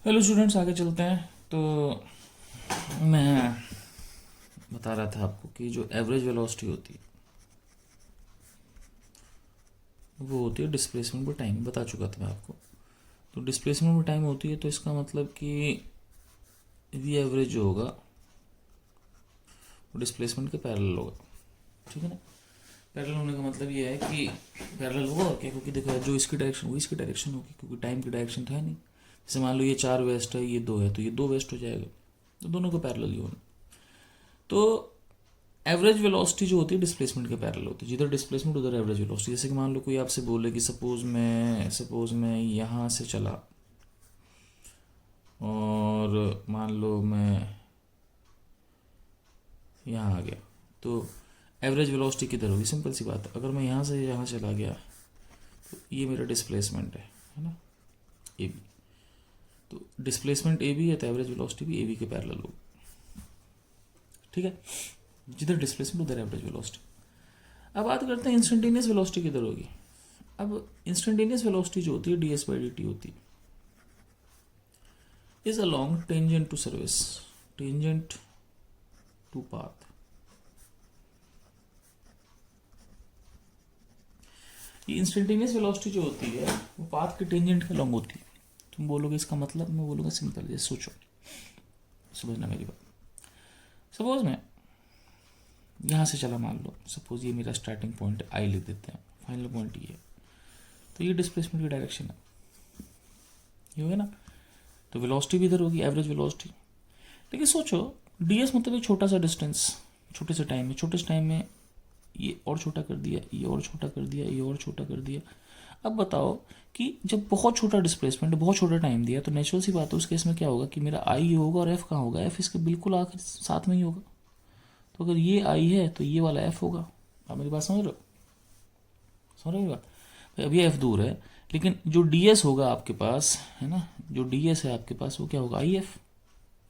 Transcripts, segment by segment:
Hello students, आगे चलते हैं। तो मैं बता रहा था आपको कि जो एवरेज वेलोसिटी होती है वो होती है डिस्प्लेसमेंट बाय टाइम। बता चुका था मैं आपको। तो डिस्प्लेसमेंट बाय टाइम होती है, तो इसका मतलब कि वी एवरेज जो होगा वो डिस्प्लेसमेंट के पैरेलल होगा। ठीक है ना। पैरेलल होने का मतलब ये है कि पैरेलल होगा और क्या, क्योंकि देखो जो इसकी डायरेक्शन वो इसकी डायरेक्शन होगी, क्योंकि टाइम की डायरेक्शन तो है नहीं। जैसे मान लो ये 4 वेस्ट है, ये 2 है, तो ये 2 वेस्ट हो जाएगा। तो दोनों को पैरेलल ही होना। तो एवरेज वेलोसिटी जो होती है डिस्प्लेसमेंट के पैरेलल होती है। जिधर डिस्प्लेसमेंट उधर एवरेज वेलोसिटी। जैसे कि मान लो कोई आपसे बोले कि सपोज मैं यहाँ से चला और मान लो मैं यहाँ आ गया, तो एवरेज वेलोसिटी किधर होगी? सिंपल सी बात है, अगर मैं यहाँ से यहाँ चला गया तो ये मेरा डिस्प्लेसमेंट है ना, ए बी। तो डिस्प्लेसमेंट ए बी है तो एवरेज वेलोसिटी भी ए बी के पैरेलल होगी। ठीक है। जिधर डिस्प्लेसमेंट उधर एवरेज वेलोसिटी। अब बात करते हैं इंस्टेंटेनियस वेलोसिटी किधर होगी। अब इंस्टेंटेनियस वेलोसिटी जो होती है D S by D T होती है, is along tangent to service, tangent to path. ये इंस्टेंटेनियस वेलोसिटी जो होती है वो पाथ के टेंजेंट के अलोंग होती है। तुम बोलोगे इसका मतलब, मैं बोलूँगा सिंपल, जैसे सोचो, समझना मेरी बात। सपोज मैं यहाँ से चला, मान लो सपोज ये मेरा स्टार्टिंग पॉइंट है, आई लिख देते हैं, फाइनल पॉइंट ये है। तो ये डिस्प्लेसमेंट की डायरेक्शन है, ये हो गया ना। तो वेलोसिटी भी इधर होगी, एवरेज वेलोसिटी। लेकिन सोचो, ds मतलब एक छोटा सा डिस्टेंस, छोटे से टाइम में, छोटे से टाइम में ये और छोटा कर दिया, ये और छोटा कर दिया, ये और छोटा कर दिया। अब बताओ कि जब बहुत छोटा डिस्प्लेसमेंट, बहुत छोटा टाइम दिया, तो नेचुरल सी बात है उस केस में क्या होगा कि मेरा आई होगा और एफ कहाँ होगा? एफ इसके बिल्कुल आखिर साथ में ही होगा। तो अगर ये आई है तो ये वाला एफ होगा। आप मेरी बात समझ रहे हो? समझ रहे हो बात? अभी एफ दूर है, लेकिन जो डी एस होगा आपके पास, है ना, जो डी एस है आपके पास वो क्या होगा? आई एफ,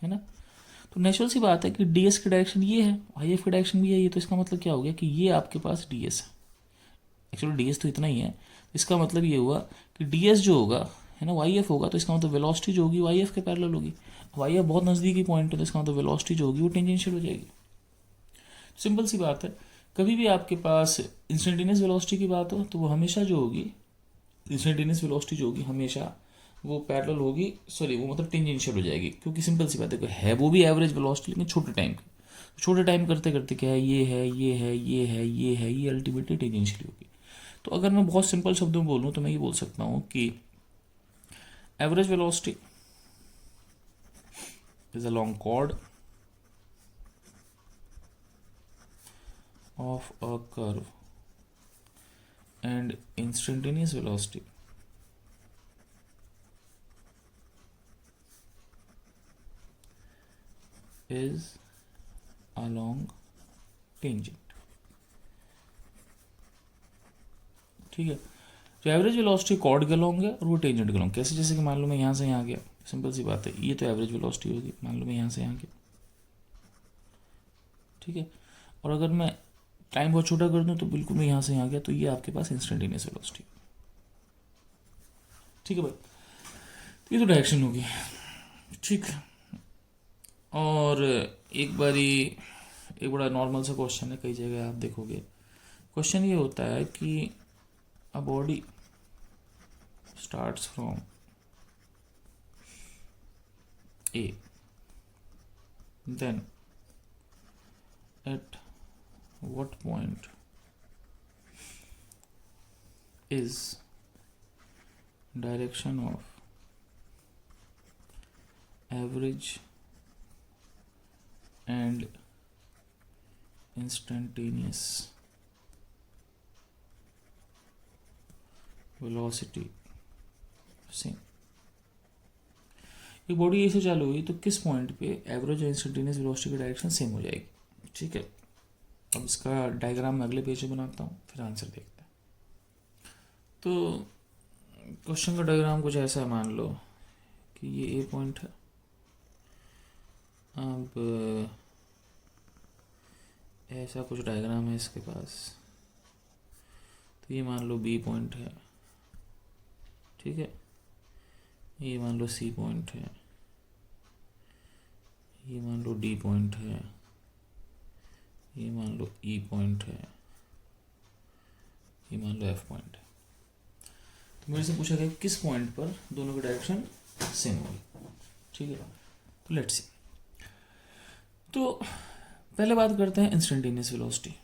है ना। तो नेचुरल सी बात है कि डी एस की डायरेक्शन ये है, आई एफ की डायरेक्शन भी है ये। तो इसका मतलब क्या हो गया कि ये आपके पास डी एस है। एक्चुअली डी एस तो इतना ही है। इसका मतलब ये हुआ कि डी एस जो होगा, है ना, वाई एफ होगा। तो इसका मतलब वेलोसिटी जो होगी वाई एफ के पैरेलल होगी। वाई एफ बहुत नज़दीकी पॉइंट है, तो इसका मतलब वेलोसिटी जो होगी वो टेंजेंशियल हो जाएगी। सिंपल सी बात है। कभी भी आपके पास इंस्टेंटेनियस वेलोसिटी की बात हो तो वो हमेशा जो होगी, इंस्टेंटेनियस वेलोसिटी जो होगी हमेशा वो पैरेलल होगी, सॉरी वो मतलब टेंजेंशियल हो जाएगी। क्योंकि सिंपल सी बात है वो भी एवरेज वेलोसिटी, लेकिन छोटे टाइम की। छोटे टाइम करते करते क्या है, ये है, ये है, ये है, ये है, ये अल्टीमेटली टेंजेंशियल होगी। तो अगर मैं बहुत सिंपल शब्दों में बोलूँ तो मैं ये बोल सकता हूँ कि average velocity is along chord of a curve and instantaneous velocity is along tangent। ठीक है। तो एवरेज वेलोसिटी कॉर्ड के अलोंग है और वो टेंजेंट के अलोंग। कैसे? जैसे कि मान लो मैं यहाँ से यहाँ गया, सिंपल सी बात है, ये तो एवरेज वेलोसिटी होगी। मान लो मैं यहाँ से यहाँ गया, ठीक है। और अगर मैं टाइम बहुत छोटा कर दूँ तो बिल्कुल मैं यहाँ से यहाँ गया, तो ये आपके पास इंस्टेंटेनियस वेलोसिटी। ठीक है भाई, तो ये तो डायरेक्शन होगी। ठीक। और एक बारी एक बड़ा नॉर्मल सा क्वेश्चन है, कई जगह आप देखोगे क्वेश्चन ये होता है कि a body starts from A, then at what point is direction of average and instantaneous velocity same? ये बॉडी ऐसे चालू हुई तो किस पॉइंट पे एवरेज और इंस्टेंटेनियस वेलोसिटी की डायरेक्शन सेम हो जाएगी? ठीक है। अब इसका डायग्राम मैं अगले पेज में बनाता हूँ, फिर आंसर देखते हैं। तो क्वेश्चन का डायग्राम कुछ ऐसा है, मान लो कि ये ए पॉइंट है। अब ऐसा कुछ डायग्राम है इसके पास। तो ये मान लो बी पॉइंट है, ठीक है। ये मान लो सी पॉइंट है, ये मान लो डी पॉइंट है, ये मान लो ई पॉइंट है, ये मान लो एफ पॉइंट है। तो मेरे से पूछा गया किस पॉइंट पर दोनों की डायरेक्शन सेम होगी। ठीक है, तो लेट्स सी। तो पहले बात करते हैं इंस्टेंटेनियस वेलोसिटी।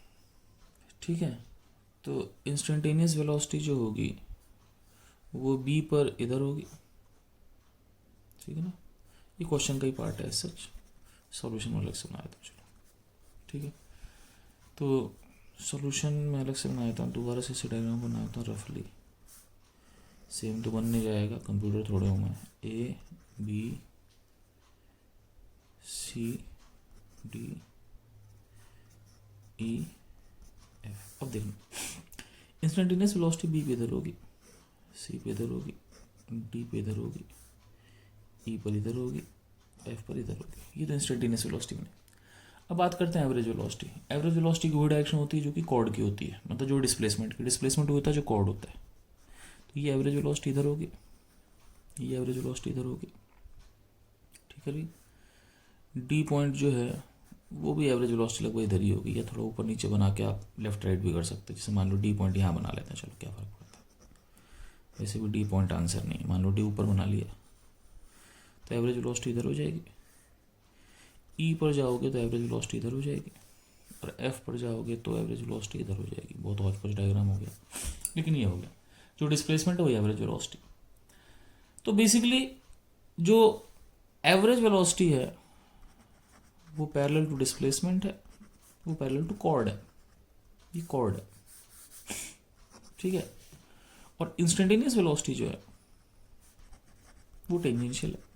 ठीक है, तो इंस्टेंटेनियस वेलोसिटी जो होगी वो बी पर इधर होगी। ठीक है ना, ये क्वेश्चन का ही पार्ट है, सच सॉल्यूशन में अलग से बनाया था। चलो ठीक है, तो सॉल्यूशन में अलग से बनाया था, दोबारा से डायग्राम बनाया था रफली। सेम तो बन नहीं जाएगा, कंप्यूटर थोड़े होंगे। A B C D E F. अब देखना, इंस्टेंटेनियस वेलोसिटी बी पे इधर होगी, सी पे इधर होगी, डी पे इधर होगी, ई पर इधर होगी, एफ पर इधर होगी। ये तो इंस्टेंटेनियस वेलोसिटी बनी। अब बात करते हैं एवरेज वेलोसिटी। एवरेज वेलोसिटी की वही डायरेक्शन होती है जो कि कॉर्ड की होती है, मतलब जो डिस्प्लेसमेंट होता है जो कॉर्ड होता है। तो ये एवरेज वेलोसिटी इधर होगी, ये एवरेज वेलोसिटी इधर होगी। ठीक है, डी पॉइंट जो है वो भी एवरेज वेलोसिटी लगभग इधर ही होगी, या थोड़ा ऊपर नीचे बना के आप लेफ्ट राइट भी कर सकते हैं। जैसे मान लो डी पॉइंट यहाँ बना लेते हैं, चलो क्या फ़र्क पड़ता है। वैसे भी डी पॉइंट आंसर नहीं, मान लो डी ऊपर बना लिया तो एवरेज वेलोसिटी इधर हो जाएगी। ई पर जाओगे तो एवरेज वेलोसिटी इधर हो जाएगी, और एफ पर जाओगे तो एवरेज वेलोसिटी इधर हो जाएगी। बहुत हौच पौच डायग्राम हो गया, लेकिन ये हो गया। जो डिस्प्लेसमेंट है वही एवरेज वेलोसिटी। तो बेसिकली जो एवरेज वेलोसिटी है वो पैरेलल टू डिस्प्लेसमेंट है, वो पैरेलल टू कॉर्ड है, ये कॉर्ड है। ठीक है, और इंस्टेंटेनियस वेलोसिटी जो है वो टेंजेंशियल है।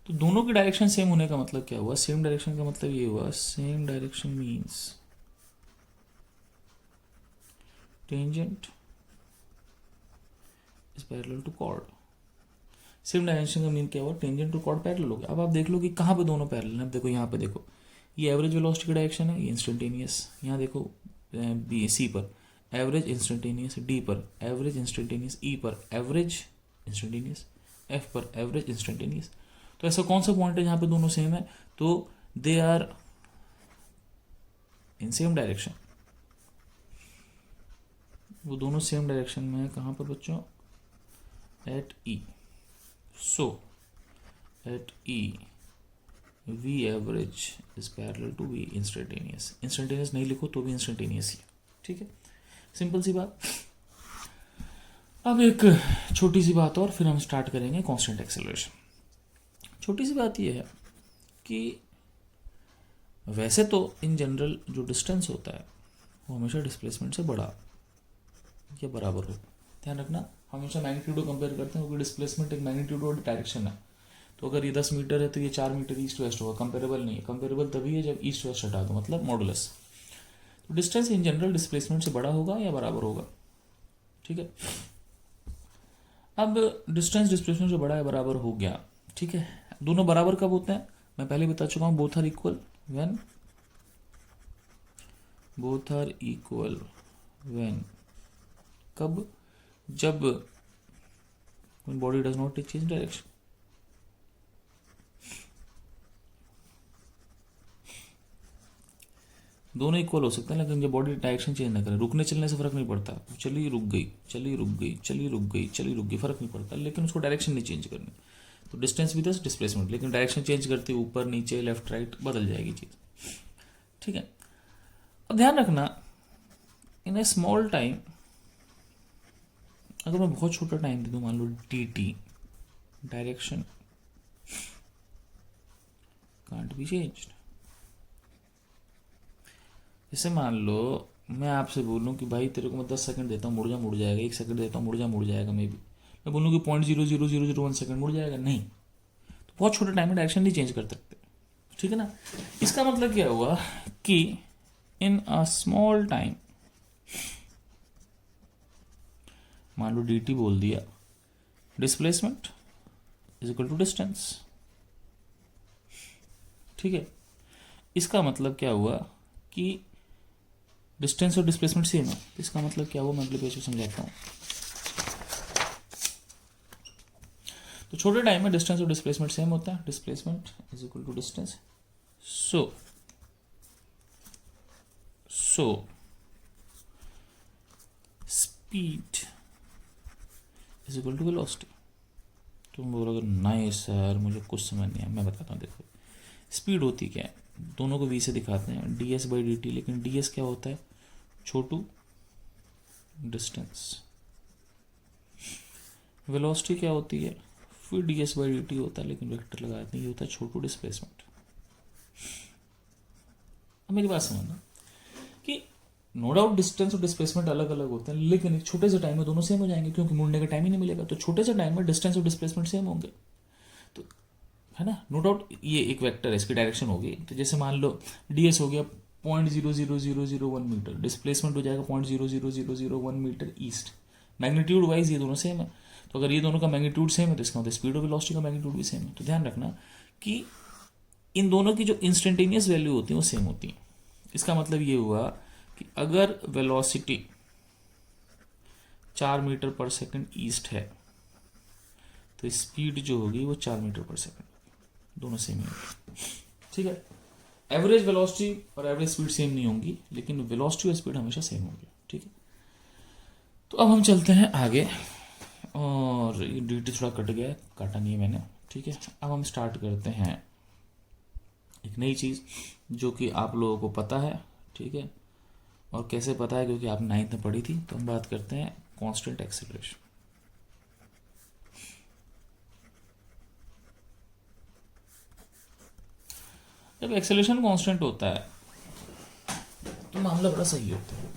तो दोनों की डायरेक्शन सेम होने का मतलब क्या हुआ? सेम डायरेक्शन का मतलब ये हुआ, same direction means tangent is parallel to chord. Same direction का मीन क्या हुआ? टेंजेंट टू कॉर्ड पैरेलल हो गया। अब आप देख लो कि कहाँ पे दोनों पैरेलल हैं। अब देखो यहाँ पे, देखो ये एवरेज वेलोसिटी की डायरेक्शन है, ये इंस्टेंटेनियस। यहाँ देखो बी सी पर एवरेज इंस्टेंटेनियस, डी पर एवरेज इंस्टेंटेनियस, ई पर एवरेज इंस्टेंटेनियस, एफ पर एवरेज इंस्टेंटेनियस। तो ऐसा कौन सा पॉइंट है जहाँ पे दोनों सेम है? तो they are in same direction, वो दोनों सेम डायरेक्शन में है। कहाँ पर बच्चों? At E. So at E V average is parallel to V instantaneous. Instantaneous नहीं लिखो तो भी इंस्टेंटेनियस ही। ठीक है, सिंपल सी बात। अब एक छोटी सी बात और फिर हम स्टार्ट करेंगे कांस्टेंट एक्सेलरेशन। छोटी सी बात यह है कि वैसे तो इन जनरल जो डिस्टेंस होता है वो हमेशा डिस्प्लेसमेंट से बड़ा या बराबर हो। ध्यान रखना, हमेशा मैग्नीट्यूड को कंपेयर करते हैं क्योंकि डिस्प्लेसमेंट एक मैग्नीट्यूड और डायरेक्शन है। तो अगर ये 10 मीटर है तो ये 4 मीटर ईस्ट वेस्ट होगा, कंपेरेबल नहीं है। कंपेरेबल तभी है जब ईस्ट वेस्ट हटा दो, मतलब मॉडुलस। तो डिस्टेंस इन जनरल डिस्प्लेसमेंट से बड़ा होगा या बराबर होगा। ठीक है, अब डिस्टेंस डिस्प्लेसमेंट से बड़ा या बराबर हो गया। ठीक है, दोनों बराबर कब होते हैं? मैं पहले बता चुका हूं, both are equal when, both are equal when कब? जब body does not change direction. दोनों इक्वल हो सकते हैं, लेकिन जब बॉडी डायरेक्शन चेंज ना करे। रुकने चलने से फर्क नहीं पड़ता, चली रुक गई, चली रुक गई, चली रुक गई, चली रुक गई, फर्क नहीं पड़ता, लेकिन उसको डायरेक्शन नहीं चेंज करनी। तो डिस्टेंस विद डिस्प्लेसमेंट, लेकिन डायरेक्शन चेंज करती है, ऊपर नीचे लेफ्ट राइट बदल जाएगी चीज। ठीक है, अब ध्यान रखना, इन ए स्मॉल टाइम, अगर मैं बहुत छोटा टाइम दे दूं, मान लो d t, direction can't be changed. जैसे मान लो मैं आपसे बोलूं कि भाई तेरे को मैं 10 सेकंड देता हूँ, मुड़ जाएगा। 1 सेकंड देता हूँ, मुड़ जाएगा। मे बी मैं बोलूँ कि 0.00001 सेकंड मुड़ जाएगा, नहीं। तो बहुत छोटे टाइम में डायरेक्शन नहीं चेंज कर सकते। ठीक है ना, इसका मतलब क्या हुआ कि इन अ स्मॉल टाइम, मान लो डी टी बोल दिया, displacement is equal to distance. ठीक है, इसका मतलब क्या हुआ कि डिस्टेंस और डिस्प्लेसमेंट सेम है। इसका मतलब क्या हुआ, मैं अगले पेज को समझाता हूँ। तो छोटे टाइम में डिस्टेंस और डिस्प्लेसमेंट सेम होता है, displacement is equal to distance. So speed is equal to velocity. तुम बोलोगे नहीं सर मुझे कुछ समझ नहीं है, मैं बताता हूँ। देखो स्पीड होती क्या है, दोनों को वी से दिखाते हैं, D S by D T, लेकिन डी एस क्या होता है, छोटू डिस्टेंस। वेलोसिटी क्या होती है, फिर D S by D T होता है, लेकिन वेक्टर लगा देते हैं, ये होता है छोटू डिस्प्लेसमेंट। अब मेरी बात समझना कि नो डाउट डिस्टेंस और डिस्प्लेसमेंट अलग अलग होते हैं, लेकिन एक छोटे से टाइम में दोनों सेम हो जाएंगे, क्योंकि मुड़ने का टाइम ही नहीं मिलेगा। तो छोटे से टाइम में डिस्टेंस और डिस्प्लेसमेंट सेम होंगे, तो है ना, नो डाउट ये एक वेक्टर है, इसकी डायरेक्शन होगी। तो जैसे मान लो ds हो गया 0.00001 मीटर, डिस्प्लेसमेंट हो जाएगा 0.00001 मीटर ईस्ट। मैग्नीट्यूड वाइज ये दोनों सेम है, तो अगर ये दोनों का मैग्नीट्यूड सेम है तो इसका मतलब स्पीड और वेलोसिटी का मैग्नीट्यूड भी सेम है। तो ध्यान रखना कि इन दोनों की जो इंस्टेंटेनियस वैल्यू होती है वो सेम होती है। इसका मतलब ये हुआ कि अगर वेलोसिटी 4 मीटर पर सेकंड ईस्ट है तो स्पीड जो होगी वो 4 मीटर पर सेकंड, दोनों सेम ही होंगी, ठीक है। एवरेज वेलोसिटी और एवरेज स्पीड सेम नहीं होंगी, लेकिन वेलोसिटी और स्पीड हमेशा सेम होंगी, ठीक है। तो अब हम चलते हैं आगे, और ये dt थोड़ा कट गया है, काटा नहीं है मैंने, ठीक है। अब हम स्टार्ट करते हैं एक नई चीज़ जो कि आप लोगों को पता है, ठीक है। और कैसे पता है, क्योंकि आप 9th में पढ़ी थी। तो हम बात करते हैं कांस्टेंट एक्सेलरेशन। जब एक्सेलरेशन कांस्टेंट होता है तो मामला बड़ा सही होता है,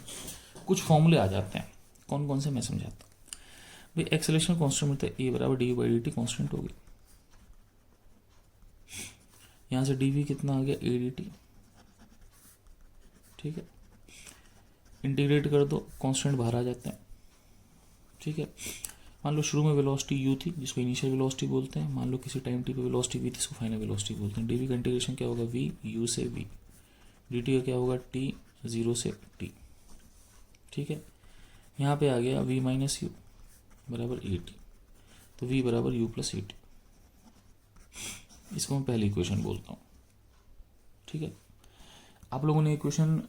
कुछ फॉर्मूले आ जाते हैं। कौन कौन से मैं समझाता हूँ। भाई एक्सेलरेशन कांस्टेंट मिलता है, ए बराबर D by D T constant होगी। यहाँ से डी वी कितना आ गया, ए डी टी, ठीक है। इंटीग्रेट कर दो, कांस्टेंट बाहर आ जाते हैं, ठीक है। मान लो शुरू में वेलोसिटी u थी, जिसको इनिशियल वेलोसिटी बोलते हैं। मान लो किसी टाइम t पे वेलोसिटी v थी, इसको फाइनल वेलोसिटी बोलते हैं। dv का इंटीग्रेशन क्या होगा, v u से v, dt का क्या होगा, t 0 से t, ठीक है। यहाँ पे आ गया v माइनस यू बराबर ए टी, तो v बराबर u प्लस ए टी, इसको मैं पहली इक्वेशन बोलता हूँ, ठीक है। आप लोगों ने इक्वेशन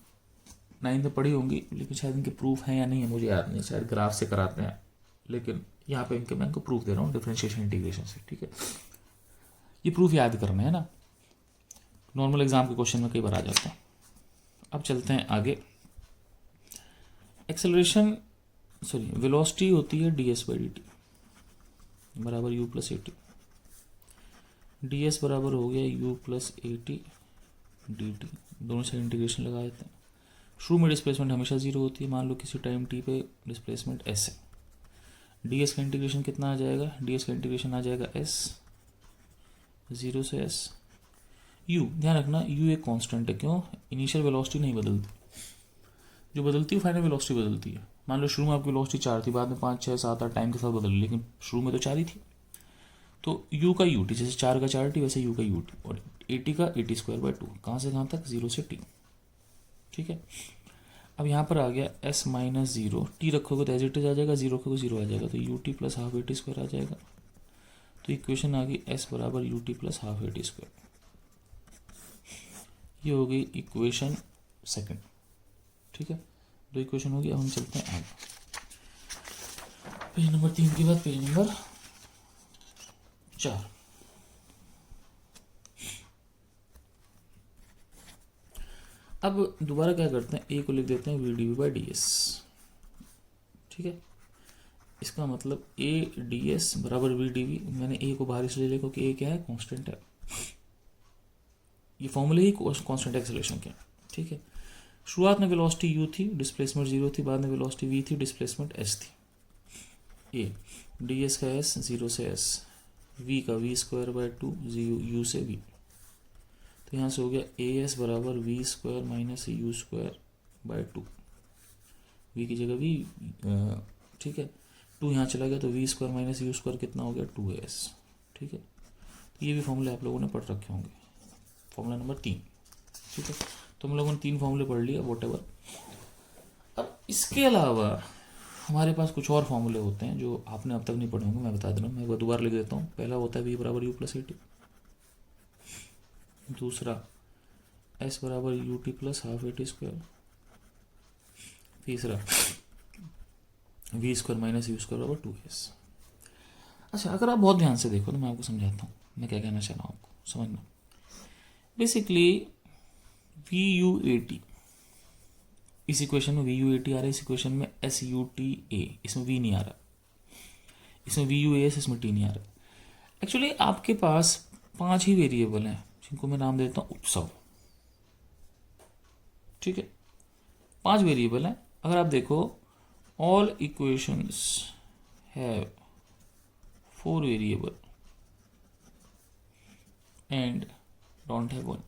9th में पढ़ी होंगी, लेकिन शायद इनके प्रूफ है या नहीं है मुझे याद नहीं, शायद ग्राफ से कराते हैं, लेकिन यहाँ पे मैं इनको प्रूफ दे रहा हूँ डिफरेंशिएशन इंटीग्रेशन से, ठीक है। ये प्रूफ याद करना है ना, नॉर्मल एग्जाम के क्वेश्चन में कई बार आ जाता है। अब चलते हैं आगे। एक्सेलरेशन वेलोसिटी होती है D S by D t बराबर u plus a t. D S बराबर हो गया u plus a t d t, दोनों से इंटीग्रेशन लगा देते हैं। शुरू में डिस्प्लेसमेंट हमेशा जीरो होती है, मान लो किसी टाइम टी पे डिस्प्लेसमेंट एस है। डी एस का इंटीग्रेशन कितना आ जाएगा, डी एस का इंटीग्रेशन आ जाएगा एस 0 से एस। यू ध्यान रखना, यू एक कांस्टेंट है, क्यों, इनिशियल वेलोसिटी नहीं बदलती, जो बदलती है फाइनल वेलोसिटी बदलती है। मान लो शुरू में आपकी वेलोसिटी 4 थी, बाद में 5 6 7 8 टाइम के साथ बदल, लेकिन शुरू में तो 4 ही थी। तो यू का यू टी, जैसे 4 का 4 टी वैसे यू का यू टी, और ए टी का ए टी स्क्वायर बाई 2, कहाँ से कहाँ तक, 0 से टी, ठीक है। अब यहाँ पर आ गया s माइनस 0, टी रखोगे तो एज इट इज आ जाएगा, 0 रखोगे 0 आ जाएगा, तो u t plus half a t square आ जाएगा। तो इक्वेशन आ गई s बराबर u t plus half a t square, ये हो गई इक्वेशन सेकंड, ठीक है। दो इक्वेशन हो गई। अब हम चलते हैं आगे, पेज नंबर 3 के बाद पेज नंबर 4। अब दोबारा क्या करते हैं, ए को लिख देते हैं V D V by D S, ठीक है। इसका मतलब ए डी एस बराबर वी डी वी, मैंने ए को बाहर इसलिए लिखा कि ए क्या है, कांस्टेंट है। ये फॉर्मूले ही कांस्टेंट एक्सेलरेशन के, ठीक है। शुरुआत में वेलोसिटी यू थी, डिस्प्लेसमेंट 0 थी, बाद में वेलोसिटी वी थी, डिस्प्लेसमेंट एस थी। ए डी एस का एस 0 से एस, वी का वी स्क्वायर बाई 2 यू से वी, तो यहाँ से हो गया ए एस बराबर V square minus you square by 2, V की जगह वी, ठीक है। 2 यहाँ चला गया तो V square minus you square कितना हो गया, 2as, ठीक है। तो ये भी फॉर्मूले आप लोगों ने पढ़ रखे होंगे, फॉर्मूला नंबर 3, ठीक है। तो हम लोगों ने 3 फॉर्मूले पढ़ लिया, वॉट एवर। अब इसके अलावा हमारे पास कुछ और फॉर्मूले होते हैं जो आपने अब तक नहीं पढ़े होंगे, मैं बता दे रहा हूँ, मैं एक बार दोबारा लिख देता हूँ। पहला होता है v बराबर u प्लस ए टी, दूसरा s बराबर u t plus half a t square, तीसरा v square minus you square बराबर 2s। अच्छा, अगर आप बहुत ध्यान से देखो तो मैं आपको समझाता हूँ मैं क्या कहना चाह रहा हूँ, आपको समझना। Basically V U A T, इस इक्वेशन में वी यू ए टी आ रहा है, इस इक्वेशन में एस यू टी ए, इसमें वी नहीं आ रहा, इसमें वी यू ए एस, इसमें टी नहीं आ रहा। एक्चुअली आपके पास 5 ही वेरिएबल हैं जिनको मैं नाम देता हूँ उत्सव, ठीक है, 5 वेरिएबल हैं। अगर आप देखो all equations have 4 variable and don't have 1।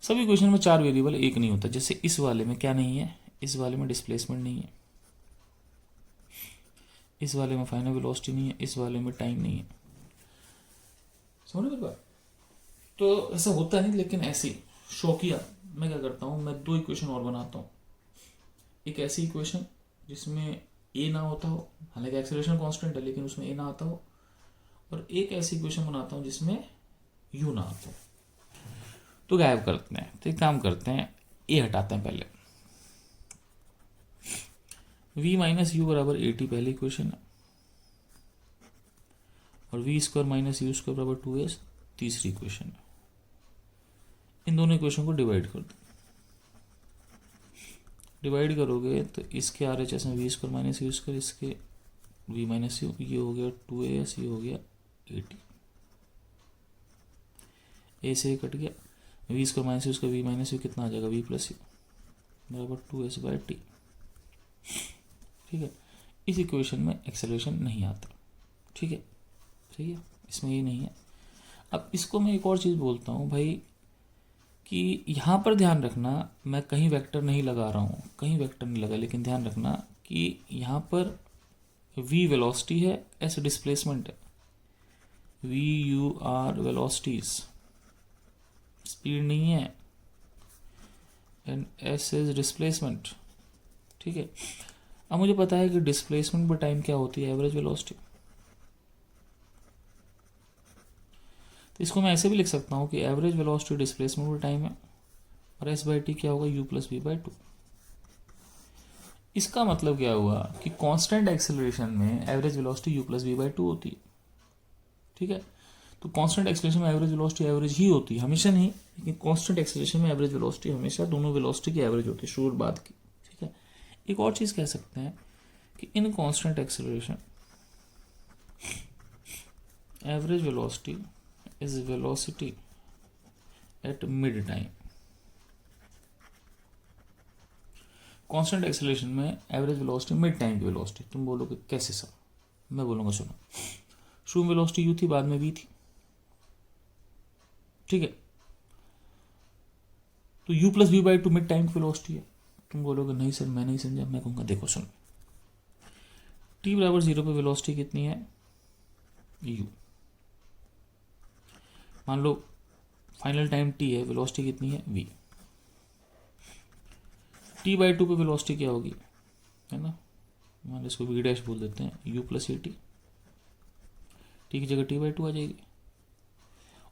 सभी इक्वेशन में 4 वेरिएबल, एक नहीं होता। जैसे इस वाले में क्या नहीं है, इस वाले में डिस्प्लेसमेंट नहीं है, इस वाले में फाइनल वेलोसिटी नहीं है, इस वाले में टाइम नहीं है। समझ मेरी बात? तो ऐसा होता नहीं, लेकिन ऐसे शौकिया मैं क्या करता हूँ, मैं 2 इक्वेशन और बनाता हूँ। एक ऐसी इक्वेशन जिसमें ए ना होता हो, हालांकि एक्सेलरेशन कांस्टेंट है लेकिन उसमें ए ना आता हो, और एक ऐसी इक्वेशन बनाता हूँ जिसमें यू ना आता हो। तो गायब करते हैं, तो एक काम करते हैं, ए हटाते हैं पहले। v माइनस यू बराबर ए टी पहली इक्वेशन है, और V square minus you square बराबर 2s तीसरी इक्वेशन है। इन दोनों इक्वेशन को डिवाइड कर दो। डिवाइड करोगे तो इसके आर एच एस में V square minus you square, इसके वी माइनस यू, ये हो गया 2as, ये हो गया 80, ए से कट गया, V square minus you square, V minus U कितना आ जाएगा, वी प्लस यू बराबर 2s बाई टी। ठीक है, इस इक्वेशन में एक्सेलरेशन नहीं आता, ठीक है, ठीक है, इसमें ये नहीं है। अब इसको मैं एक और चीज़ बोलता हूँ भाई, कि यहाँ पर ध्यान रखना, मैं कहीं वेक्टर नहीं लगा रहा हूँ, कहीं वेक्टर नहीं लगा, लेकिन ध्यान रखना कि यहाँ पर v वेलोसिटी है, s डिस्प्लेसमेंट है, v u r velocities, speed नहीं है, एंड s इज डिस्प्लेसमेंट, ठीक है। अब मुझे पता है कि डिस्प्लेसमेंट पर टाइम क्या होती है, एवरेज वेलोसिटी। तो इसको मैं ऐसे भी लिख सकता हूँ कि एवरेज वेलोसिटी डिस्प्लेसमेंट पर टाइम है, और s बाई टी क्या होगा, u प्लस वी बाई 2। इसका मतलब क्या हुआ कि कांस्टेंट एक्सेलरेशन में average velocity u plus V by 2 होती है, ठीक है। तो कांस्टेंट एक्सेलरेशन में एवरेज वेलोसिटी एवरेज ही होती है, हमेशा नहीं, लेकिन कांस्टेंट एक्सेलरेशन में एवरेज वेलोसिटी हमेशा दोनों वेलोसिटी की एवरेज होती है, शुरू बाद की, ठीक है। एक और चीज़ कह सकते हैं कि in constant acceleration average velocity is velocity at mid time. Constant acceleration में एवरेज वेलोसिटी मिड टाइम की वेलोसिटी। तुम बोलोगे कैसे सर, मैं बोलूंगा सुनो, शुरू में वेलोसिटी u थी, बाद में v थी, ठीक है। तो u plus V by 2 mid time की वेलोसिटी है। तुम बोलोगे नहीं सर मैं नहीं समझा, मैं कहूँगा देखो सुनो, t बराबर 0 पे वेलोसिटी कितनी है, u, मान लो फाइनल टाइम t है, वेलोसिटी कितनी है, v। t बाई 2 पे वेलोसिटी क्या होगी, है ना, मान लो इसको v डैश बोल देते हैं, u plus a T, T की जगह t बाई 2 आ जाएगी,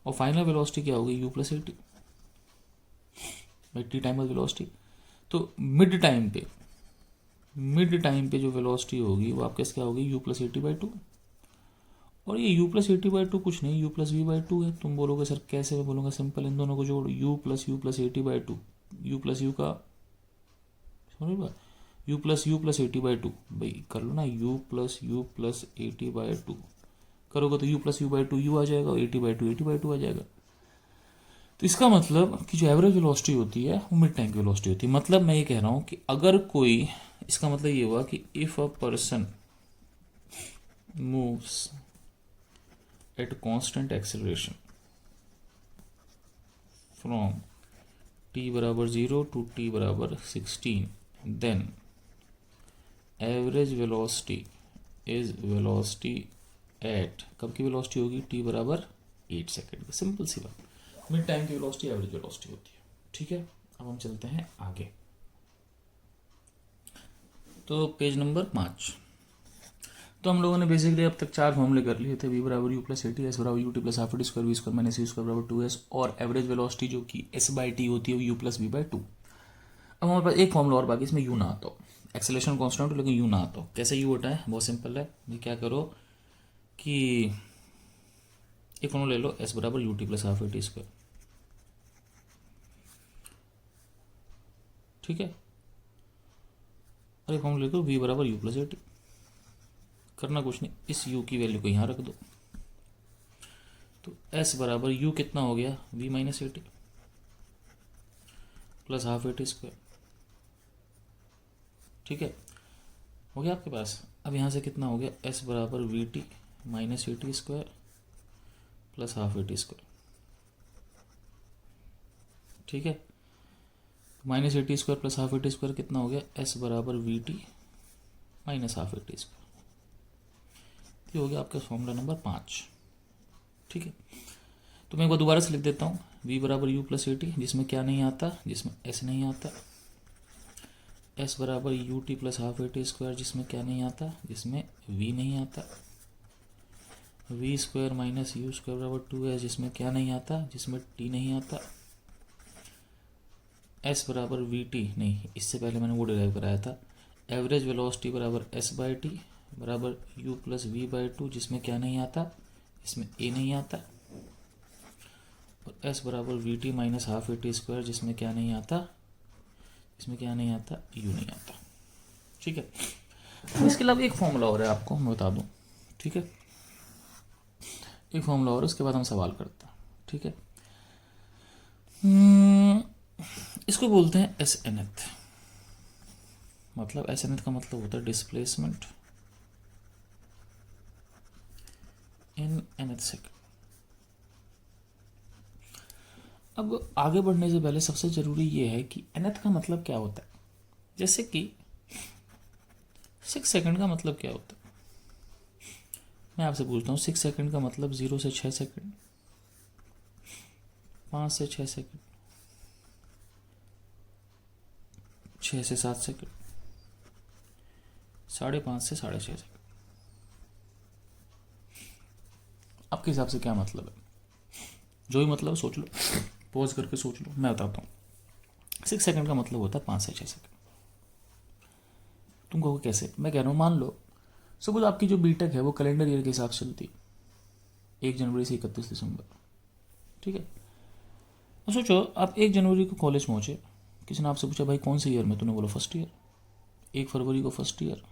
और फाइनल वेलोसिटी क्या होगी, u plus a t by T time velocity. तो मिड टाइम पे जो वेलोसिटी होगी वो आपके क्या होगी, u plus a t by 2, और ये u plus a t by 2 कुछ नहीं, u प्लस वी बाई 2 है। तुम बोलोगे सर कैसे, मैं बोलूँगा सिंपल, इन दोनों को जोड़, u plus a t by 2, u plus u का, समझ बात, u plus a t by 2, भाई कर लो ना, u plus a t by 2 करोगे तो u plus u by 2 u आ जाएगा, और ए टी बाई 2 आ जाएगा। तो इसका मतलब कि जो एवरेज वेलोसिटी होती है वो मिड टाइम की वेलोसिटी होती है। मतलब मैं ये कह रहा हूँ कि अगर कोई, इसका मतलब ये हुआ कि if a person moves at constant acceleration from t बराबर 0 टू t बराबर 16, then average velocity is velocity at, कब की वेलोसिटी होगी, t बराबर 8 सेकेंड। सिंपल सी बात, मिड टाइम की वेलोसिटी एवरेज वेलोसिटी होती है, ठीक है। अब हम चलते हैं आगे। तो पेज नंबर 5। तो हम लोगों ने बेसिकली अब तक 4 फॉर्मूले कर लिए थे, v बराबर u plus a t, s बराबर u t plus half t square, v square minus you square बराबर 2s, और एवरेज वेलोसिटी जो कि s बाई टी होती है वो u प्लस वी बाई 2। अब हमारे पास एक फॉर्मूला और बाकी, इसमें u ना आता हो, एक्सेलेरेशन कांस्टेंट हो लेकिन u ना आता हो। कैसे u होता है, बहुत सिंपल है भाई, क्या करो कि एक फॉर्मूला ले लो, s बराबर u t plus half t square, ठीक है, और एक फॉर्मूला ले दो v बराबर यू प्लस ए टी। करना कुछ नहीं, इस u की वैल्यू को यहाँ रख दो, तो s बराबर u कितना हो गया, v minus A T plus half a t square, ठीक है, हो गया आपके पास। अब यहाँ से कितना हो गया, s बराबर we T minus A t square plus half a t square, ठीक है, minus A t square plus half a t square कितना हो गया, s बराबर we T minus half a t square. ये हो गया आपका फॉर्मूला नंबर 5, ठीक है। तो मैं एक बार दोबारा से लिख देता हूँ, v बराबर u प्लस ए टी, जिसमें क्या नहीं आता, जिसमें s नहीं आता, s बराबर u t plus half a t square, जिसमें क्या नहीं आता, जिसमें v नहीं आता, v square minus you square बराबर 2s, जिसमें क्या नहीं आता, जिसमें t नहीं आता, s बराबर वी टी नहीं, इससे पहले मैंने वो डिराइव कराया था, एवरेज वेलोसिटी बराबर s बाई टी बराबर u प्लस वी बाई 2, जिसमें क्या नहीं आता, इसमें a नहीं आता, और s बराबर we T minus half a t square, जिसमें क्या नहीं आता, इसमें क्या नहीं आता, u नहीं आता, ठीक है। अब इसके अलावा एक फॉर्मूला और है, आपको मैं बता दूं, ठीक है, एक फॉर्मूला और, उसके बाद हम सवाल करते हैं, ठीक है। इसको बोलते हैं एस एनथ, मतलब एस एनथ का मतलब होता है डिस्प्लेसमेंट इन nth सेकंड। अब आगे बढ़ने से पहले सबसे जरूरी ये है कि nth का मतलब क्या होता है। जैसे कि 6 सेकंड का मतलब क्या होता है, मैं आपसे पूछता हूँ 6 सेकंड का मतलब 0 से 6 सेकंड, 5 से 6 सेकंड, 6 से 7 सेकंड, 5.5 से 6.5 सेकंड। आपके हिसाब से क्या मतलब है, जो भी मतलब सोच लो, पॉज करके सोच लो, मैं बताता हूँ। 6 सेकंड का मतलब होता है 5 से 6 सेकंड। तुम कहोगे कैसे, मैं कह रहा हूँ मान लो सपोज आपकी जो बीटेक है वो कैलेंडर ईयर के हिसाब से चलती, 1 जनवरी से 31 दिसंबर, ठीक है। तो सोचो आप 1 जनवरी को कॉलेज पहुंचे, किसी ने आपसे पूछा भाई कौन से ईयर में, तूने बोला फर्स्ट ईयर, 1 फरवरी को फर्स्ट ईयर,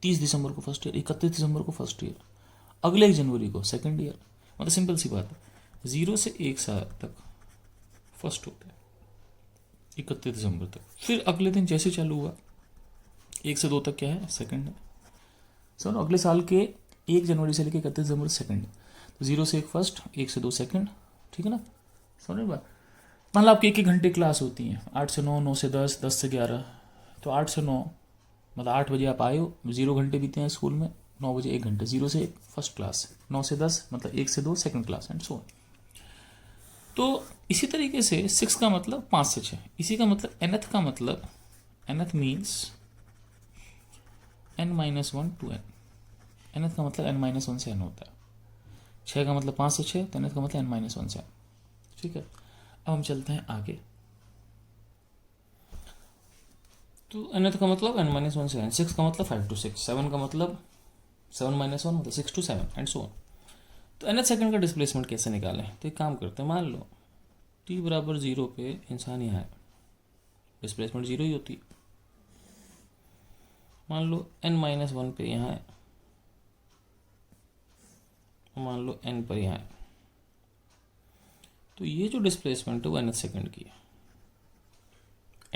30 दिसंबर को फर्स्ट ईयर, 31 दिसंबर को फर्स्ट ईयर, अगले 1 जनवरी को सेकंड ईयर। मतलब सिंपल सी बात है, 0 से 1 साल तक फर्स्ट होता है, 31 दिसंबर तक, फिर अगले दिन जैसे चालू हुआ 1 से 2 तक क्या है, सेकंड है। सुनो अगले साल के 1 जनवरी से लेकर 31 दिसंबर सेकंड, तो 0 से 1 फर्स्ट, 1 से 2 सेकंड, ठीक है ना। समझ बात, मान लो आपकी 1 घंटे क्लास होती है, 8 से 9, 9 से 10, 10 से 11, तो 8 से 9 मतलब 8 बजे आप आए हो, 0 घंटे बीते हैं स्कूल में, 9 बजे 1 घंटे, 0 से 1 फर्स्ट क्लास, 9 से 10 मतलब 1 से 2 second class, and so on. तो इसी तरीके से 6 का मतलब 5 से 6, इसी का मतलब nth का मतलब, nth means n-1 to n, nth का मतलब n-1 से n होता है, 6 का मतलब 5 से 6, तो nth का मतलब n-1 से n, ठीक है। अब हम चलते हैं आगे, तो nth का मतलब n-1 से n, 6 का मतलब 5 to 6, 7 का मतलब 7-1 मतलब 6 to 7, एंड सो ऑन। तो nth सेकंड का डिस्प्लेसमेंट कैसे निकालें, तो एक काम करते हैं, मान लो t बराबर 0 पे इंसान यहाँ है, डिस्प्लेसमेंट 0 ही होती है। मान लो n-1 पे यहाँ है, मान लो n पर यहाँ है, तो ये जो डिस्प्लेसमेंट है वो nth सेकंड की है,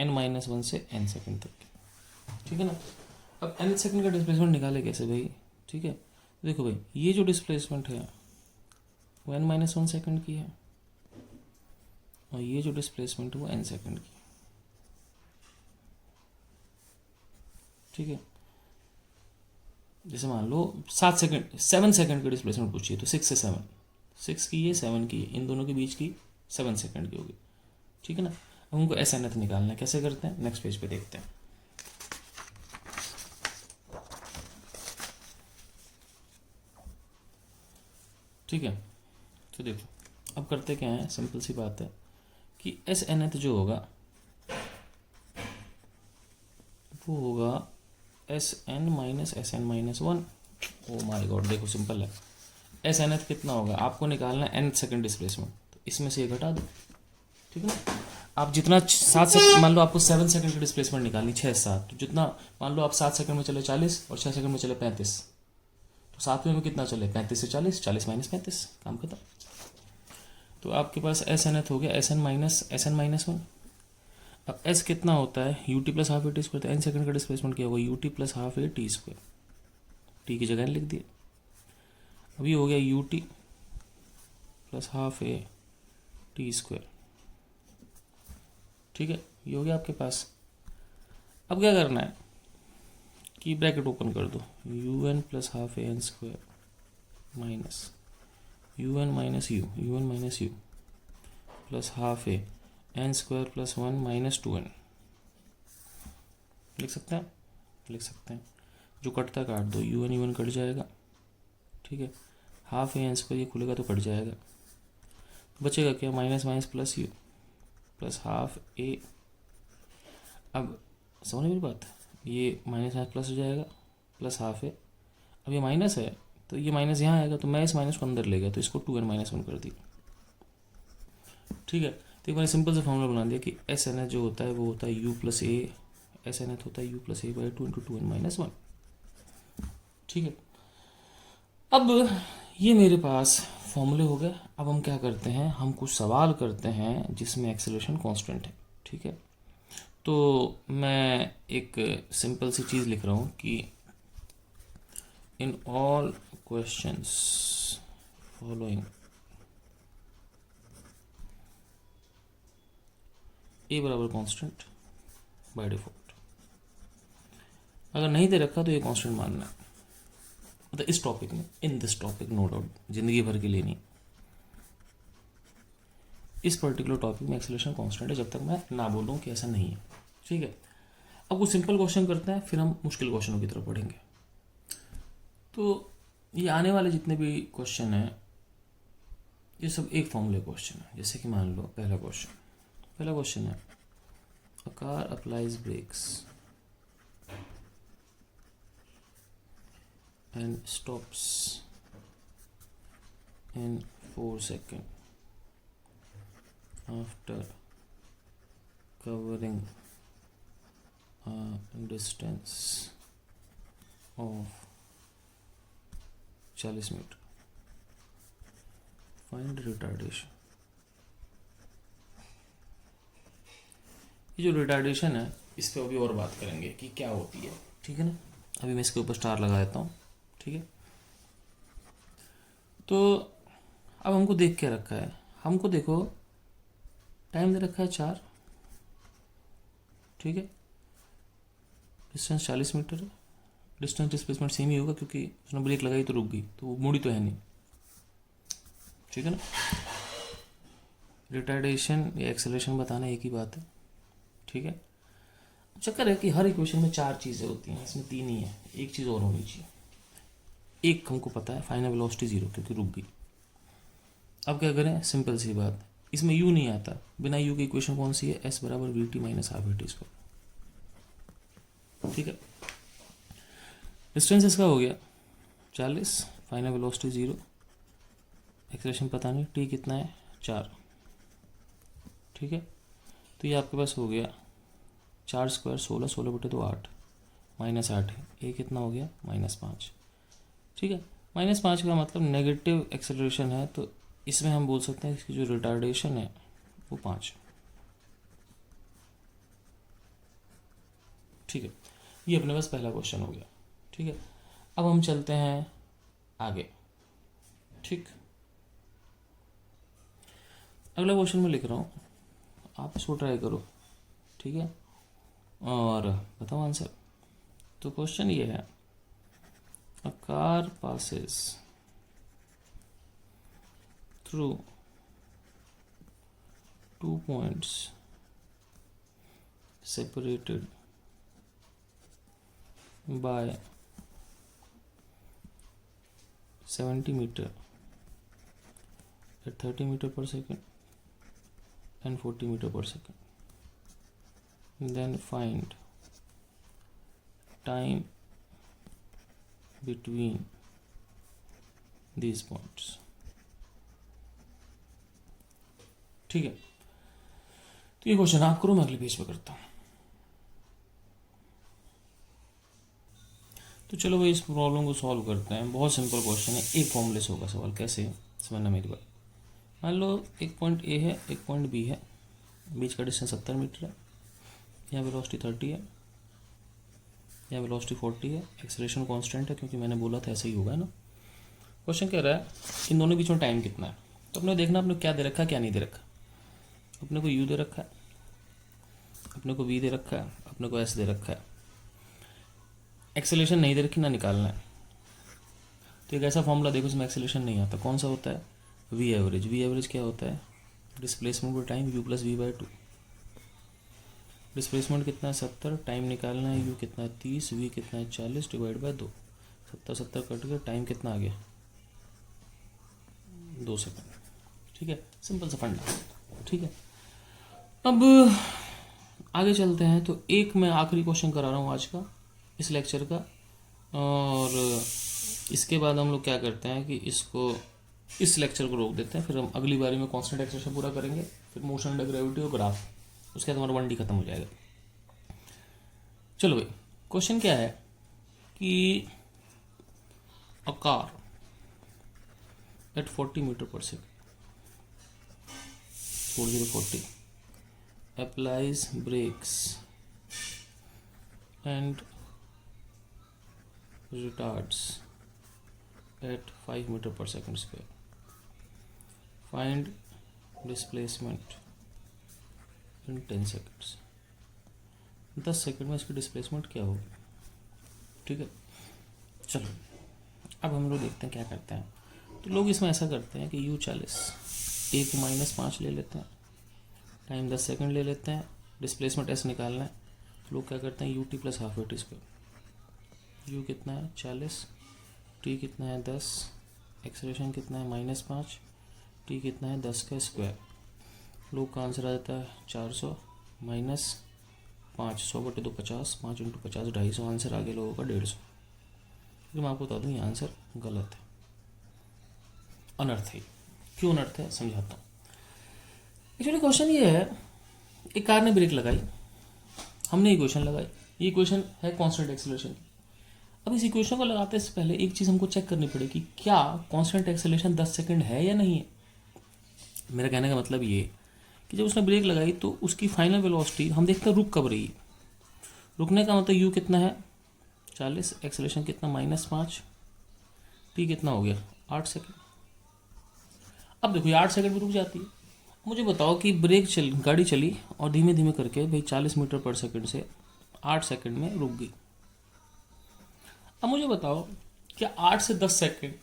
n-1 से n सेकंड तक की, ठीक है ना। अब nth सेकंड का डिस्प्लेसमेंट निकाले कैसे भाई, ठीक है। देखो भाई ये जो डिस्प्लेसमेंट है वो n-1 सेकंड की है, और ये जो डिस्प्लेसमेंट है वो n सेकंड की, ठीक है। जैसे मान लो 7 सेकंड की डिस्प्लेसमेंट पूछिए, तो 6 से 7, 6 की है 7 की है, इन दोनों के बीच की 7 सेकंड की होगी, ठीक है ना। अब उनको एस एन एथ निकालना है, कैसे करते हैं नेक्स्ट पेज पे देखते हैं। ठीक है। तो देखो अब करते क्या है, सिंपल सी बात है कि एस एन एथ जो होगा वो होगा s n minus s n minus one. Oh my god, देखो सिंपल है। एस एन एथ कितना होगा, आपको निकालना है एन सेकेंड डिस्प्लेसमेंट, तो इसमें से ये घटा दो, ठीक है ना। आप जितना 7 सेकंड, मान लो आपको 7 सेकंड की डिस्प्लेसमेंट निकालनी, 6-7, तो जितना मान लो आप 7 सेकंड में चले 40 और 6 सेकंड में चले 35, तो 7वें में कितना चले 35 से 40, 40 माइनस 35, काम खत्म। तो आपके पास एस एन एथ हो गया एस एन माइनस वन। अब एस कितना होता है, you t plus half a t square, तो एन सेकंड का डिस्प्लेसमेंट क्या होगा, you t plus half a t square, T की जगह लिख दिए। अब ये हो गया you t plus half a t square, ठीक है, ये हो गया आपके पास। अब क्या करना है कि ब्रैकेट ओपन कर दो, U N plus half A N square minus U N minus U plus half A N square plus 1 minus 2n। लिख सकते हैं, लिख सकते हैं। जो कटता काट दो, यू एन कट जाएगा, ठीक है। हाफ ए एन स्क्वायर ये खुलेगा तो कट जाएगा, बचेगा क्या, minus minus plus u plus half a. अब समझ मेरी बात, ये माइनस माइनस प्लस हो जाएगा प्लस हाफ ए। अब ये माइनस है तो ये माइनस यहाँ आएगा, तो मैं इस माइनस को अंदर ले गया तो इसको 2n माइनस 1 कर दिया, ठीक है। तो एक मैंने सिंपल सा फॉर्मूला बना दिया कि एस एन एच जो होता है वो होता है U plus A, S N H होता है U plus A by 2 into 2n minus 1, ठीक है। अब ये मेरे पास फॉर्मूले हो गए। अब हम क्या करते हैं, हम कुछ सवाल करते हैं जिसमें एक्सेलरेशन कांस्टेंट है, ठीक है। तो मैं एक सिंपल सी चीज़ लिख रहा हूँ कि इन ऑल क्वेश्चंस फॉलोइंग ए बराबर कांस्टेंट बाय डिफॉल्ट। अगर नहीं दे रखा तो ये कांस्टेंट मानना है, मतलब इस टॉपिक में, in this topic, no doubt जिंदगी भर के लिए नहीं, इस पर्टिकुलर टॉपिक में एक्सेलरेशन कांस्टेंट है जब तक मैं ना बोलूँ कि ऐसा नहीं है, ठीक है। अब कुछ सिंपल क्वेश्चन करते हैं, फिर हम मुश्किल क्वेश्चनों की तरफ पढ़ेंगे। तो ये आने वाले जितने भी क्वेश्चन हैं ये सब एक फॉर्मूले क्वेश्चन है। जैसे कि मान लो पहला क्वेश्चन है, a car applies brakes and stops in 4 seconds after covering a distance of 40 metre, find retardation. ये जो रिटार्डेशन है इस पर अभी और बात करेंगे कि क्या होती है, ठीक है ना। अभी मैं इसके ऊपर स्टार लगा देता हूँ, ठीक है। तो अब हमको देख के रखा है, हमको देखो टाइम दे रखा है 4, ठीक है। डिस्टेंस 40 मीटर है, डिस्टेंस डिस्प्लेसमेंट सेम ही होगा क्योंकि उसने ब्रेक लगाई तो रुक गई, तो वो मुड़ी तो है नहीं, ठीक है ना। रिटार्डेशन या एक्सेलरेशन बताना एक ही बात है, ठीक है। चक्कर है कि हर इक्वेशन में 4 चीज़ें होती हैं, इसमें 3 ही है, एक चीज़ और होनी चाहिए। एक हमको पता है, फाइनल वेलोसिटी 0 क्योंकि रुक गई। अब क्या करें, सिंपल सी बात, इसमें यू नहीं आता, बिना यू की इक्वेशन कौन सी है, एस बराबर we T minus half we T square, ठीक है। डिस्टेंस इसका हो गया 40, फाइनल वेलोसिटी 0, एक्सेलरेशन पता नहीं, टी कितना है 4, ठीक है। तो ये आपके पास हो गया 4 स्क्वायर 16, 16 बटे 2 8, माइनस 8 है, ये कितना हो गया -5, ठीक है। -5 का मतलब नेगेटिव एक्सेलरेशन है, तो इसमें हम बोल सकते हैं इसकी जो रिटार्डेशन है वो 5, ठीक है। ये अपने पास पहला क्वेश्चन हो गया, ठीक है। अब हम चलते हैं आगे, ठीक। अगला क्वेश्चन मैं लिख रहा हूँ, आप इसको ट्राई करो, ठीक है, और बताओ आंसर। तो क्वेश्चन ये है, a car passes through 2 points separated by 70 meter at 30 meter per second and 40 meter per second. Then find time between these points. ठीक है, तो ये क्वेश्चन आप करो, मैं अगले पेज पे करता हूँ। तो चलो भाई इस प्रॉब्लम को सॉल्व करते हैं। बहुत सिंपल क्वेश्चन है, एक फॉर्मूले से होगा सवाल। कैसे समझना मेरी बात। मान लो एक पॉइंट ए है, एक पॉइंट बी है, बीच का डिस्टेंस 70 मीटर है, यहाँ वेलोसिटी 30 है, यहाँ वेलोसिटी 40 है, एक्सेलरेशन कांस्टेंट है क्योंकि मैंने बोला था ऐसे ही होगा ना। क्वेश्चन कह रहा है इन दोनों के बीच में टाइम कितना है। तो अपने देखना अपने क्या दे रखा है क्या नहीं दे रखा। अपने को यू दे रखा है, अपने को वी दे रखा है, अपने को एस दे रखा है। एक्सेलरेशन नहीं दे रखी ना निकालना है। तो एक ऐसा फॉर्मूला देखो इसमें एक्सेलरेशन नहीं आता। कौन सा होता है? V average. वी एवरेज क्या होता है? Displacement by time U plus V by 2। Displacement कितना है? 70। टाइम निकालना है, यू कितना है? 30, वी कितना है? 40 डिवाइड बाय 2। 70 कट गया, टाइम कितना आ गया? 2 सेकंड। ठीक है, सिंपल सा फंडा। ठीक है, अब आगे चलते हैं। तो एक मैं आखिरी क्वेश्चन करा रहा हूँ आज का, इस लेक्चर का, और इसके बाद हम लोग क्या करते हैं कि इसको इस लेक्चर को रोक देते हैं। फिर हम अगली बारी में कांस्टेंट एक्सेलरेशन पूरा करेंगे, फिर मोशन अंडर ग्रेविटी और ग्राफ, उसके बाद हमारा 1D खत्म हो जाएगा। चलो भाई, क्वेश्चन क्या है कि अ कार एट 40 मीटर पर second, 40 applies brakes and retards at 5 meter per second square. Find displacement in 10 seconds. 10 second में इसकी डिस्प्लेसमेंट क्या होगी? ठीक है, चलो अब हम लोग देखते हैं क्या करते हैं। तो लोग इसमें ऐसा करते हैं कि U40, ए को -5 ले लेते हैं, टाइम 10 सेकंड ले लेते हैं, डिस्प्लेसमेंट एस निकालना है। लोग क्या करते हैं? UT plus half AT square. You कितना है? 40, टी कितना है? 10, एक्सेलरेशन कितना है? -5, टी कितना है? 10 का स्क्वायर। लोग का आंसर आ जाता है 400 माइनस 5, 100/2 50, 5 × 50 250। आंसर आगे लोगों का 150। लेकिन मैं आपको बता दूँ ये आंसर गलत है, अनर्थी। क्यों अनर्थ है समझाता हूँ। एक्चुअली क्वेश्चन ये है, एक कार ने ब्रेक लगाई, हमने इक्वेशन लगाई। ये इक्वेशन है कांस्टेंट एक्सेलरेशन। अब इस इक्वेशन को लगाते से पहले एक चीज़ हमको चेक करनी पड़ेगी, क्या कांस्टेंट एक्सेलरेशन 10 सेकंड है या नहीं है। मेरा कहने का मतलब ये कि जब उसने ब्रेक लगाई तो उसकी फाइनल वेलोसिटी हम देखते हैं रुक कब रही है। रुकने का मतलब यू कितना है? 40, एक्सेलरेशन कितना? -5, टी कितना हो गया? 8 सेकंड। अब देखो ये 8 सेकंड में रुक जाती है। मुझे बताओ कि गाड़ी चली और धीमे धीमे करके भाई 40 मीटर पर सेकंड से 8 सेकंड में रुक गई। अब मुझे बताओ क्या 8 से 10 सेकंड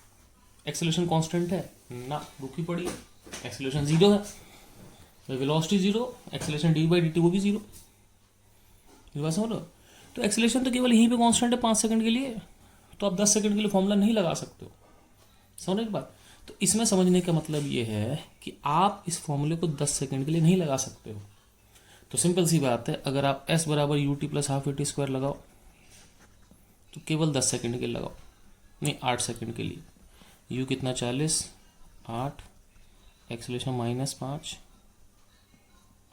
एक्सेलरेशन कांस्टेंट है? ना, रुकी पड़ी है। एक्सेलरेशन 0 है, वेलोसिटी 0, एक्सेलरेशन d/dt वो भी 0। ये बात समझ लो। तो एक्सेलरेशन तो केवल यहीं पे कांस्टेंट है 5 सेकंड के लिए, तो आप 10 सेकंड के लिए फॉर्मूला नहीं लगा सकते हो। समझ एक बात। तो इसमें समझने का मतलब ये है कि आप इस फॉर्मूले को 10 सेकंड के लिए नहीं लगा सकते हो। तो सिंपल सी बात है, अगर आप S बराबर UT plus half AT square लगाओ तो केवल 10 सेकंड के लिए लगाओ, नहीं 8 सेकंड के लिए। U कितना? 40, 8, एक्सेलरेशन -5,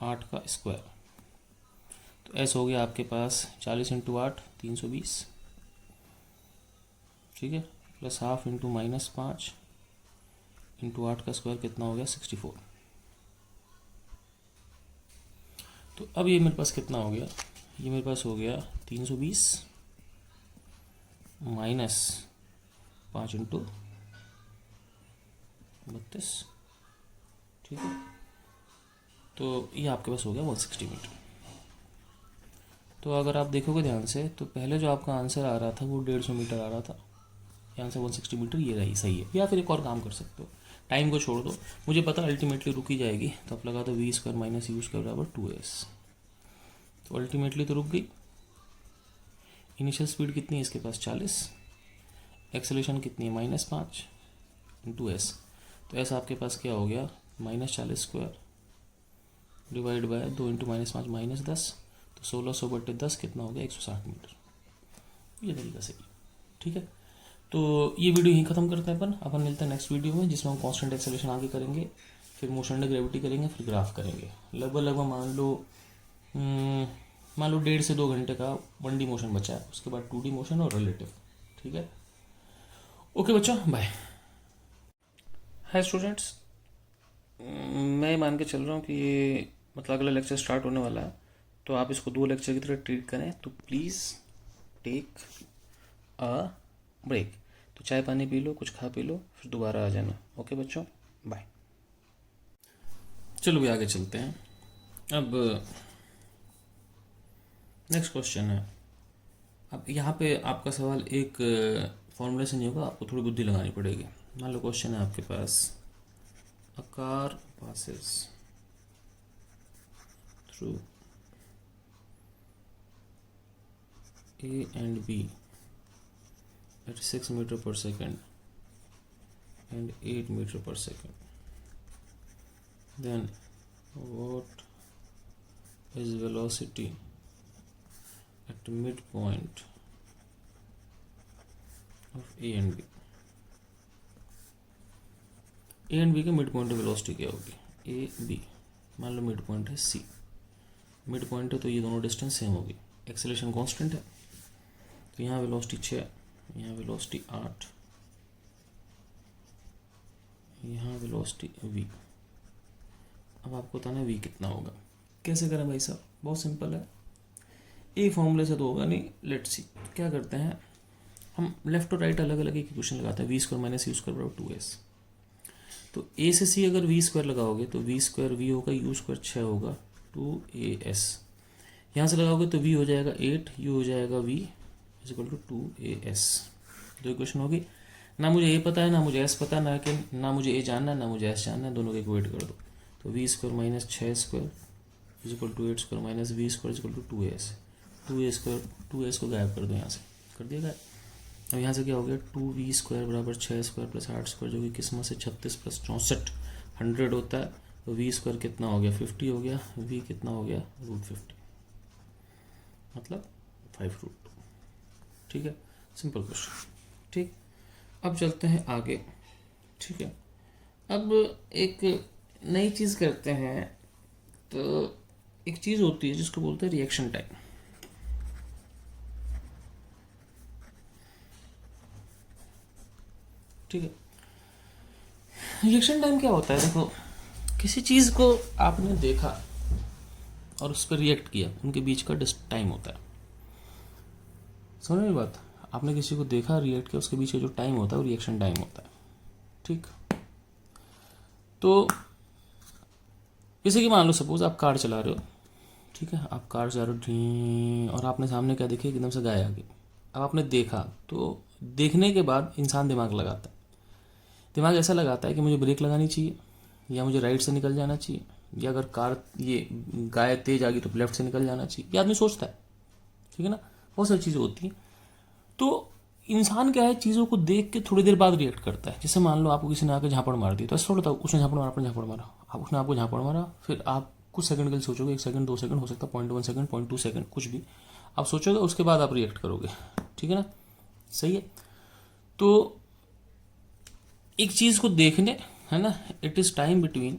8 का स्क्वायर। तो S हो गया आपके पास 40 × 8 320, ठीक है, प्लस हाफ × -5 × 8 का स्क्वायर कितना हो गया? 64। तो अब ये मेरे पास कितना हो गया? ये मेरे पास हो गया 320 माइनस 5 × 32, ठीक है। तो ये आपके पास हो गया 160 मीटर। तो अगर आप देखोगे ध्यान से तो पहले जो आपका आंसर आ रहा था वो 150 मीटर आ रहा था, यहाँ से 160 मीटर ये रही, सही है। या फिर एक और काम कर सकते हो, टाइम को छोड़ दो, मुझे पता अल्टीमेटली रुकी जाएगी, तो आप लगा दो v² - u² बराबर 2s। तो अल्टीमेटली तो रुक गई। इनिशियल स्पीड कितनी है इसके पास? 40, एक्सेलरेशन कितनी है? -5 × s। तो ऐसा आपके पास क्या हो गया, -40² डिवाइड बाय 2 इंटू -5 -10, तो 1600/10 कितना हो गया, 160 मीटर। ये तरीका सही है, ठीक है। तो ये वीडियो यहीं ख़त्म करते हैं अपन मिलते हैं नेक्स्ट वीडियो में, जिसमें हम कांस्टेंट एक्सेलरेशन आगे करेंगे, फिर मोशन अंडर ग्रेविटी करेंगे, फिर ग्राफ करेंगे। लगभग मान लो 1.5 से 2 घंटे का 1D मोशन बचा है, उसके बाद 2D मोशन और रिलेटिव, ठीक है। ओके बच्चों, बाय। हाय स्टूडेंट्स, मैं मान के चल रहा हूँ कि ये मतलब अगला लेक्चर स्टार्ट होने वाला है, तो आप इसको 2 लेक्चर की तरह ट्रीट करें। तो प्लीज़ टेक अ ब्रेक, तो चाय पानी पी लो, कुछ खा पी लो, फिर दोबारा आ जाना। ओके बच्चों, बाय। चलो भी आगे चलते हैं। अब नेक्स्ट क्वेश्चन है। अब यहाँ पे आपका सवाल एक फॉर्मूले से नहीं होगा, आपको थोड़ी बुद्धि लगानी पड़ेगी। मान लो क्वेश्चन है आपके पास, a car passes through A and B at 6 meter per second and 8 meter per second. Then what is velocity at midpoint of A and B? A and B के मिड पॉइंट वेलोसिटी क्या होगी? A B, मान लो mid point है C, mid point है तो ये दोनों distance same होगी, एक्सेलरेशन कांस्टेंट है, तो यहाँ वेलोसिटी 6, यहाँ वेलोसिटी 8, यहाँ वेलोसिटी V। अब आपको बताना है V कितना होगा। कैसे करें भाई साहब? बहुत सिंपल है, एक फॉर्मूले से तो होगा नहीं। लेट्स सी क्या करते हैं, हम लेफ्ट और राइट अलग अलग इक्वेशन लगाते हैं। v² - u² बराबर 2s। तो a से c अगर v² लगाओगे तो v² v होगा, u² 6 होगा, 2as। यहाँ से लगाओगे तो v हो जाएगा 8, u हो जाएगा v = 2as। 2 इक्वेशन होगी। ना मुझे a पता है, ना मुझे s पता है, ना मुझे a जानना है, ना मुझे s जानना है, दोनों को इक्वेट कर दो। तो v² - 6² = 8² - v² = 2as। 2as को गायब कर दो, यहाँ से कर दिया गायब। अब यहाँ से क्या हो गया, 2v² बराबर 6² + 8², जो कि किस्मत से 36 + 64 100 होता है। तो v² कितना हो गया, 50 हो गया, v कितना हो गया, √50, मतलब 5√2। ठीक है, सिंपल क्वेश्चन। ठीक, अब चलते हैं आगे। ठीक है, अब एक नई चीज़ करते हैं। तो एक चीज़ होती है जिसको बोलते हैं रिएक्शन टाइम। ठीक है, रिएक्शन टाइम क्या होता है? देखो, किसी चीज़ को आपने देखा और उस पर रिएक्ट किया, उनके बीच का टाइम होता है। समझ में बात? आपने किसी को देखा, रिएक्ट किया, उसके बीच का जो टाइम होता है वो रिएक्शन टाइम होता है। ठीक, तो जैसे कि मान लो सपोज आप कार चला रहे हो। ठीक है, आप कार चला रहे हो और आपने सामने क्या देखा, एकदम से गाय आ गई। अब आपने देखा, तो देखने के बाद इंसान दिमाग लगाता है। दिमाग ऐसा लगाता है कि मुझे ब्रेक लगानी चाहिए, या मुझे राइट से निकल जाना चाहिए, या अगर कार ये गाय तेज आ गई तो लेफ्ट से निकल जाना चाहिए, ये आदमी सोचता है। ठीक है ना, बहुत सारी चीज़ें होती हैं। तो इंसान क्या है, चीज़ों को देख के थोड़ी देर बाद रिएक्ट करता है। जैसे मान लो आपको किसी ने आकर झापड़ मार दी, तो ऐसा थोड़ा था उसने झापड़ मारा, आपने झापड़ मारा, उसने आपको झापड़ मारा, फिर आप कुछ सेकंड के लिए सोचोगे, 1 सेकंड 2 सेकंड, हो सकता है 0.1 सेकंड 0.2 सेकंड, कुछ भी आप सोचोगे, उसके बाद आप रिएक्ट करोगे। ठीक है ना, सही है। तो एक चीज़ को देखने, है ना, it is time between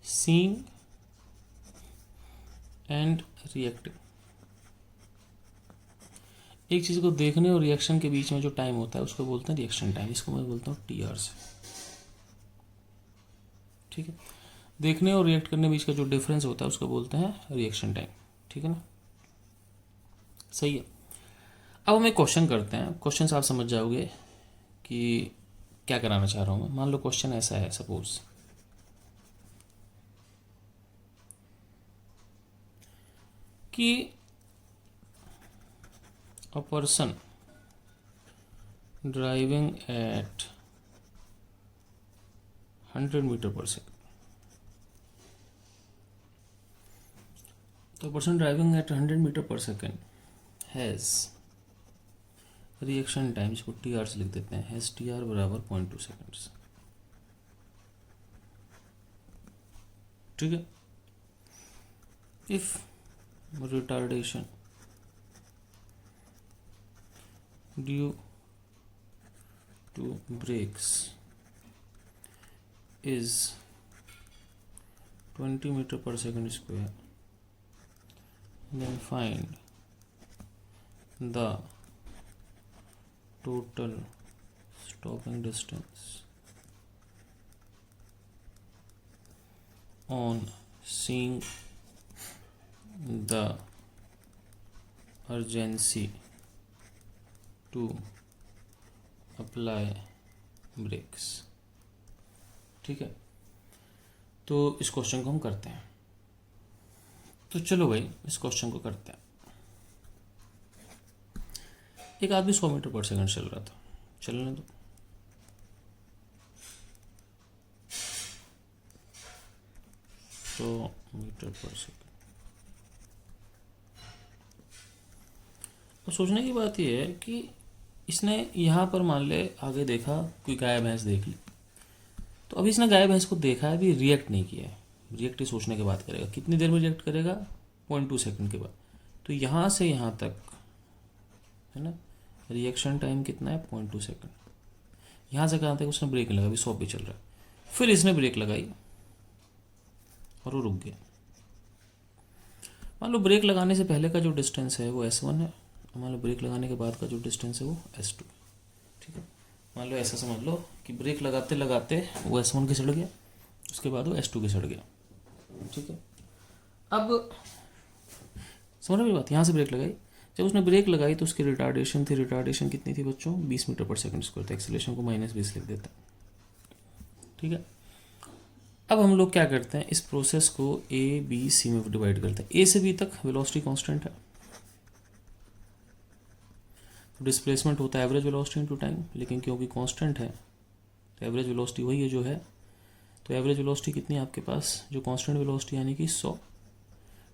seeing and reacting. एक चीज़ को देखने और रिएक्शन के बीच में जो टाइम होता है उसको बोलते हैं रिएक्शन टाइम। इसको मैं बोलता हूँ TR। ठीक है, देखने और रिएक्ट करने के बीच का जो डिफरेंस होता है उसको बोलते हैं रिएक्शन टाइम। ठीक है ना, सही है। अब हम एक क्वेश्चन करते हैं। क्वेश्चन से आप समझ जाओगे कि क्या कराना चाह रहा हूँ मैं। मान लो क्वेश्चन ऐसा है, सपोज कि a person driving at 100 meter per second. The person driving at 100 meter per second has reaction time, इसको टी आर से लिख देते हैं, एस टी आर बराबर 0.2 सेकेंड्स। ठीक है। If retardation due to brakes is 20 meter per second square, then find the total stopping distance on seeing the urgency to apply brakes। ठीक है, तो इस क्वेश्चन को हम करते हैं। तो चलो भाई इस क्वेश्चन को करते हैं। एक आदमी 100 मीटर पर सेकंड चल रहा था, चलने दो। तो मीटर पर सेकंड। अब सोचने की बात यह है कि इसने यहाँ पर मान ले आगे देखा, कोई गाय भैंस देख ली, तो अभी इसने गाय भैंस को देखा है, अभी रिएक्ट नहीं किया है। रिएक्ट ही सोचने के बाद करेगा। कितनी देर में रिएक्ट करेगा? 0.2 सेकंड के बाद। तो यहाँ से यहाँ तक है ना, रिएक्शन टाइम कितना है? 0.2 सेकंड। यहाँ से कहाँ तक उसने ब्रेक लगा, अभी 100 पे चल रहा है। फिर इसने ब्रेक लगाई और वो रुक गया। मान लो ब्रेक लगाने से पहले का जो डिस्टेंस है वो S1 है, मान लो ब्रेक लगाने के बाद का जो डिस्टेंस है वो S2। ठीक है, मान लो ऐसा समझ लो कि ब्रेक लगाते लगाते वो S1 के सड़ गया, उसके बाद वो S2 के सड़ गया। ठीक है, अब समझ मेरी बात। यहाँ से ब्रेक लगाई, जब उसने ब्रेक लगाई तो उसकी रिटार्डेशन थी, रिटार्डेशन कितनी थी बच्चों? 20 मीटर पर सेकंड स्क्वायर। तो एक्सेलरेशन को -20 लिख देता है। ठीक है, अब हम लोग क्या करते हैं, इस प्रोसेस को A B C में डिवाइड करते हैं। A से B तक वेलोसिटी कांस्टेंट है, डिस्प्लेसमेंट होता है एवरेज वेलोसिटी इनटू टाइम, लेकिन क्योंकि कांस्टेंट है तो एवरेज वेलोसिटी वही है जो है। तो एवरेज वेलोसिटी कितनी है आपके पास? जो कांस्टेंट वेलोसिटी यानी कि 100।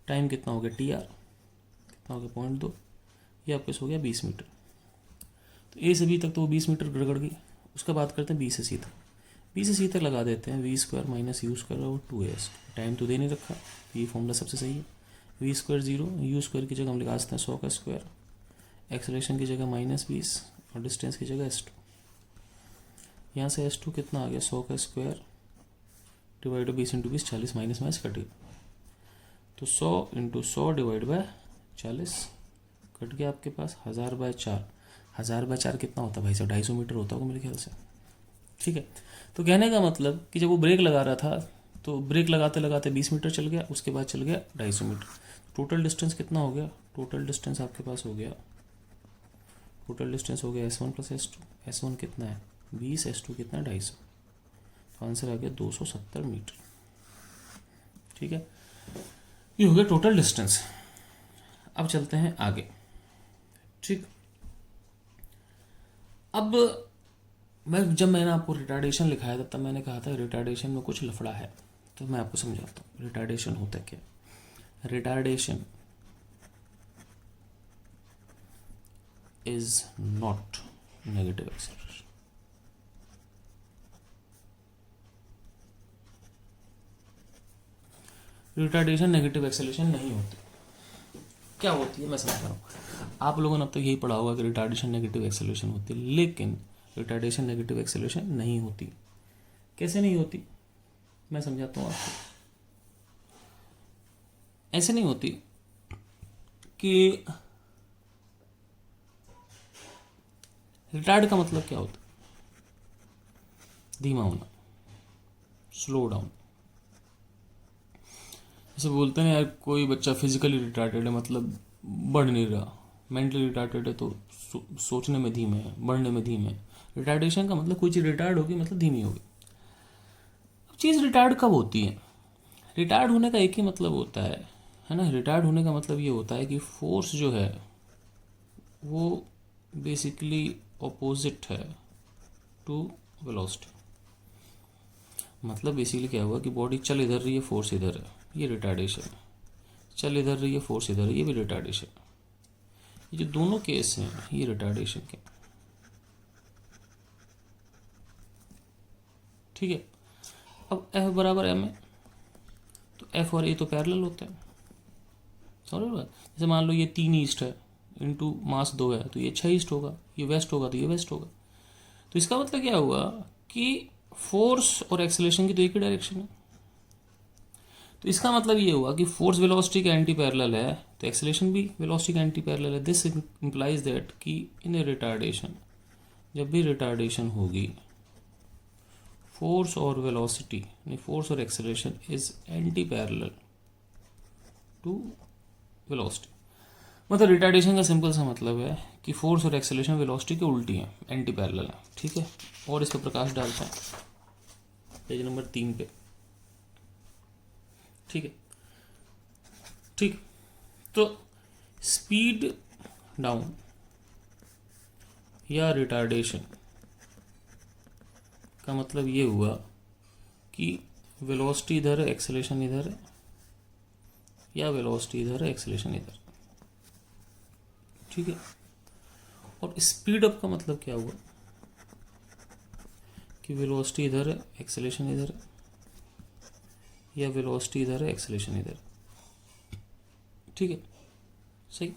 टाइम कितना हो गया? TR कितना हो गया? 0.2। ये आपके पास हो गया 20 मीटर। तो A से B तक तो वो 20 मीटर गड़गड़ गई। उसका बात करते हैं B से C तक। B से C तक लगा देते हैं V square minus U square और 2AS। टाइम तो दे नहीं रखा, ये फॉर्मूला सबसे सही है। V स्क्वायर 0, U स्क्वायर की जगह हम लगा सकते हैं 100 का स्क्वायर, एक्सेलरेशन की जगह -20 और डिस्टेंस की जगह S2। यहाँ से S2 कितना आ गया? 100 का square divide 20 into 20, 40 minus minus cut गया। तो 100 इंटू 100 डिवाइड बाय 40 कट गया आपके पास 1000/4। 1000/4 कितना होता है भाई साहब? 250 मीटर होता होगा मेरे ख्याल से। ठीक है, तो कहने का मतलब कि जब वो ब्रेक लगा रहा था तो ब्रेक लगाते लगाते 20 मीटर चल गया, उसके बाद चल गया 250 मीटर। टोटल डिस्टेंस कितना हो गया? टोटल डिस्टेंस आपके पास हो गया, टोटल डिस्टेंस हो गया S1 प्लस S2। S1 कितना है? 20, S2 कितना है? 250। तो आंसर आ गया 270 मीटर। ठीक है, ये हो गया टोटल डिस्टेंस। अब चलते हैं आगे। ठीक, अब जब मैंने आपको रिटार्डेशन लिखाया था तब मैंने कहा था रिटार्डेशन में कुछ लफड़ा है, तो मैं आपको समझाता हूँ रिटार्डेशन होता क्या। Retardation is not negative acceleration। Retardation negative acceleration नहीं होती। क्या होती है मैं समझा रहा हूँ। आप लोगों ने अब तक यही पढ़ा होगा कि रिटार्डेशन नेगेटिव एक्सेलरेशन होती है, लेकिन रिटार्डेशन नेगेटिव एक्सेलरेशन नहीं होती। कैसे नहीं होती मैं समझाता हूँ आपको। ऐसे नहीं होती कि रिटार्ड का मतलब क्या होता है? धीमा होना, स्लो डाउन। जैसे बोलते हैं यार कोई बच्चा फिजिकली रिटार्टेड है, मतलब बढ़ नहीं रहा। मेंटली रिटार्टेड है तो सोचने में धीमे है, बढ़ने में धीमे है। रिटार्डेशन का मतलब कोई चीज़ रिटार्ड होगी मतलब धीमी होगी। अब चीज़ रिटार्ड कब होती है? रिटार्ड होने का एक ही मतलब होता है ना। रिटार्ड होने का मतलब ये होता है कि फोर्स जो है वो बेसिकली ऑपोजिट है टू वेलोसिटी। मतलब बेसिकली क्या हुआ कि बॉडी चल इधर रही है, फोर्स इधर है, ये रिटार्डेशन है। चल इधर रही है, फोर्स इधर है, ये भी रिटार्डेशन है। ये जो दोनों केस हैं ये रिटार्डेशन के। ठीक है। अब F बराबर M है, तो F और A तो पैरेलल होते हैं, समझ रहे हो बात? जैसे मान लो ये 3 ईस्ट है इंटू मास 2 है, तो ये 6 ईस्ट होगा, ये वेस्ट होगा तो ये वेस्ट होगा। तो इसका मतलब क्या हुआ कि फोर्स और एक्सेलरेशन की तो एक ही डायरेक्शन है। तो इसका मतलब ये हुआ कि फोर्स वेलोसिटी का एंटी पैरेलल है, तो एक्सेलरेशन भी वेलोसिटी का एंटी पैरेलल है। दिस इंप्लाइज दैट कि इन ए रिटार्डेशन, जब भी रिटार्डेशन होगी, फोर्स और वेलोसिटी, फोर्स और acceleration is anti parallel to velocity. मतलब रिटार्डेशन का सिंपल सा मतलब है कि फोर्स और एक्सेलरेशन वेलोसिटी के उल्टी हैं, एंटी पैरेलल है, ठीक है। और इस पर प्रकाश डालते हैं पेज नंबर 3 पे, ठीक है। ठीक, तो स्पीड डाउन या रिटार्डेशन का मतलब ये हुआ कि वेलोसिटी इधर है, एक्सेलरेशन इधर है, या वेलोसिटी इधर है, एक्सेलरेशन इधर, ठीक है। और स्पीड अप का मतलब क्या हुआ कि वेलोसिटी इधर है, एक्सेलरेशन इधर है, या वेलोसिटी इधर है, एक्सेलरेशन इधर, ठीक है, सही।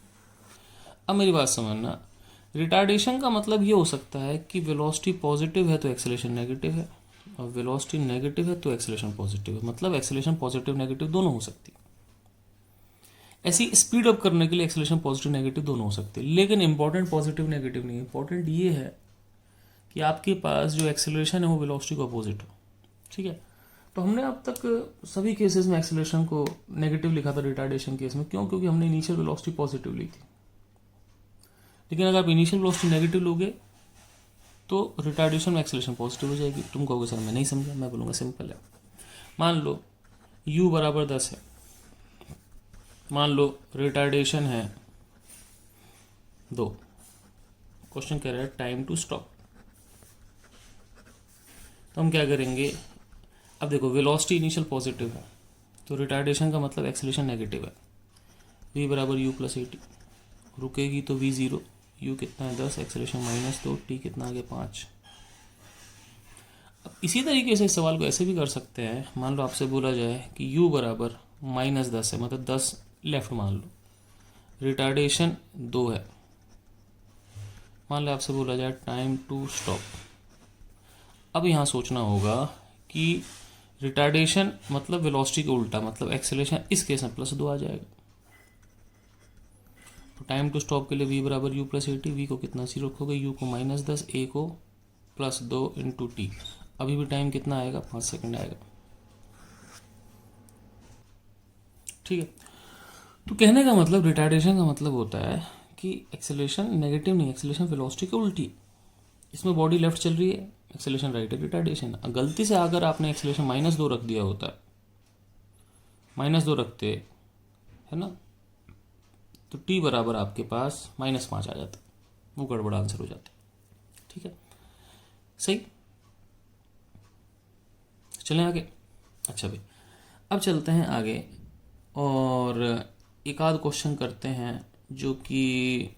अब मेरी बात समझना, रिटार्डेशन का मतलब ये हो सकता है कि वेलोसिटी पॉजिटिव है तो एक्सेलरेशन नेगेटिव है, और वेलोसिटी नेगेटिव है तो एक्सेलरेशन पॉजिटिव है, मतलब एक्सेलरेशन पॉजिटिव नेगेटिव दोनों हो सकती है। ऐसी स्पीड अप करने के लिए एक्सेलरेशन पॉजिटिव नेगेटिव दोनों हो सकते हैं, लेकिन इंपॉर्टेंट पॉजिटिव नेगेटिव नहीं, इंपॉर्टेंट ये है कि आपके पास जो एक्सेलरेशन है वो वेलोसिटी को अपोजिट हो, ठीक है। तो हमने अब तक सभी केसेस में एक्सेलरेशन को नेगेटिव लिखा था रिटार्डेशन केस में, क्यों? क्योंकि हमने इनिशियल वेलोसिटी पॉजिटिव ली थी। लेकिन अगर आप इनिशियल वेलोसिटी नेगेटिव लोगे तो रिटार्डेशन में एक्सेलरेशन पॉजिटिव हो जाएगी। तुम कहोगे सर मैं नहीं समझा, मैं बोलूँगा सिंपल है। मान लो u बराबर 10 है, मान लो रिटार्डेशन है 2, क्वेश्चन कह रहा है टाइम टू स्टॉप। तो हम क्या करेंगे, अब देखो वेलोसिटी इनिशियल पॉजिटिव है तो रिटार्डेशन का मतलब एक्सेलरेशन नेगेटिव है, v बराबर u प्लस 80, रुकेगी तो v 0, u कितना है 10, एक्सेलरेशन -2, t कितना आ गया 5। अब इसी तरीके से इस सवाल को ऐसे भी कर सकते हैं, मान लो आपसे बोला जाए कि u बराबर -10 है, मतलब 10 लेफ्ट मान लो, रिटार्डेशन 2 है, मान लो आपसे बोला जाए टाइम टू स्टॉप। अब यहाँ सोचना होगा कि रिटार्डेशन मतलब वेलोसिटी के उल्टा, मतलब एक्सेलरेशन इस केस में +2 आ जाएगा। तो टाइम टू स्टॉप के लिए v बराबर u प्लस 80, v को कितना 0 रखोगे, u को -10, a को +2 इंटू टी। अभी भी टाइम कितना आएगा, 5 सेकंड आएगा, ठीक है। तो कहने का मतलब रिटार्डेशन का मतलब होता है कि एक्सेलरेशन नेगेटिव नहीं, एक्सेलरेशन वेलोसिटी के उल्टी। इसमें बॉडी लेफ्ट चल रही है, एक्सेलरेशन राइट है, रिटार्डेशन। गलती से अगर आपने एक्सेलरेशन -2 रख दिया होता है, -2 रखते है ना, तो t बराबर आपके पास -5 आ जाता, वो गड़बड़ आंसर हो जाता, ठीक है, सही। चलें आगे। अच्छा भाई, अब चलते हैं आगे और एक आध क्वेश्चन करते हैं जो कि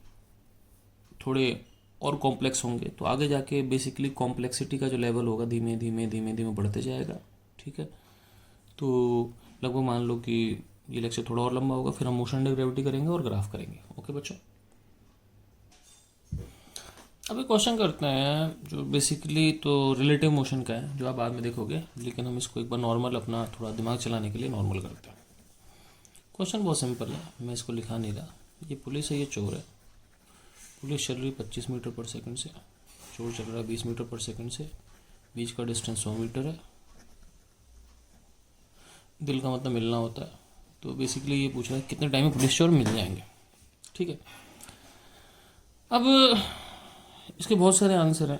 थोड़े और कॉम्प्लेक्स होंगे। तो आगे जाके बेसिकली कॉम्प्लेक्सिटी का जो लेवल होगा धीमे धीमे धीमे धीमे बढ़ते जाएगा, ठीक है। तो लगभग मान लो कि ये लेक्चर थोड़ा और लंबा होगा, फिर हम मोशन अंडर ग्रेविटी करेंगे और ग्राफ करेंगे। ओके बच्चों, अब एक क्वेश्चन करते हैं जो बेसिकली तो रिलेटिव मोशन का है, जो आप बाद में देखोगे, लेकिन हम इसको एक बार नॉर्मल अपना थोड़ा दिमाग चलाने के लिए नॉर्मल करते हैं। क्वेश्चन बहुत सिंपल है, मैं इसको लिखा नहीं रहा। ये पुलिस है, ये चोर है। पुलिस चल रही 25 मीटर पर सेकंड से, चोर चल रहा है 20 मीटर पर सेकंड से, बीच का डिस्टेंस 100 मीटर है। दिल का मतलब मिलना होता है, तो बेसिकली ये पूछ रहा है कितने टाइम में पुलिस चोर मिल जाएंगे, ठीक है। अब इसके बहुत सारे आंसर हैं।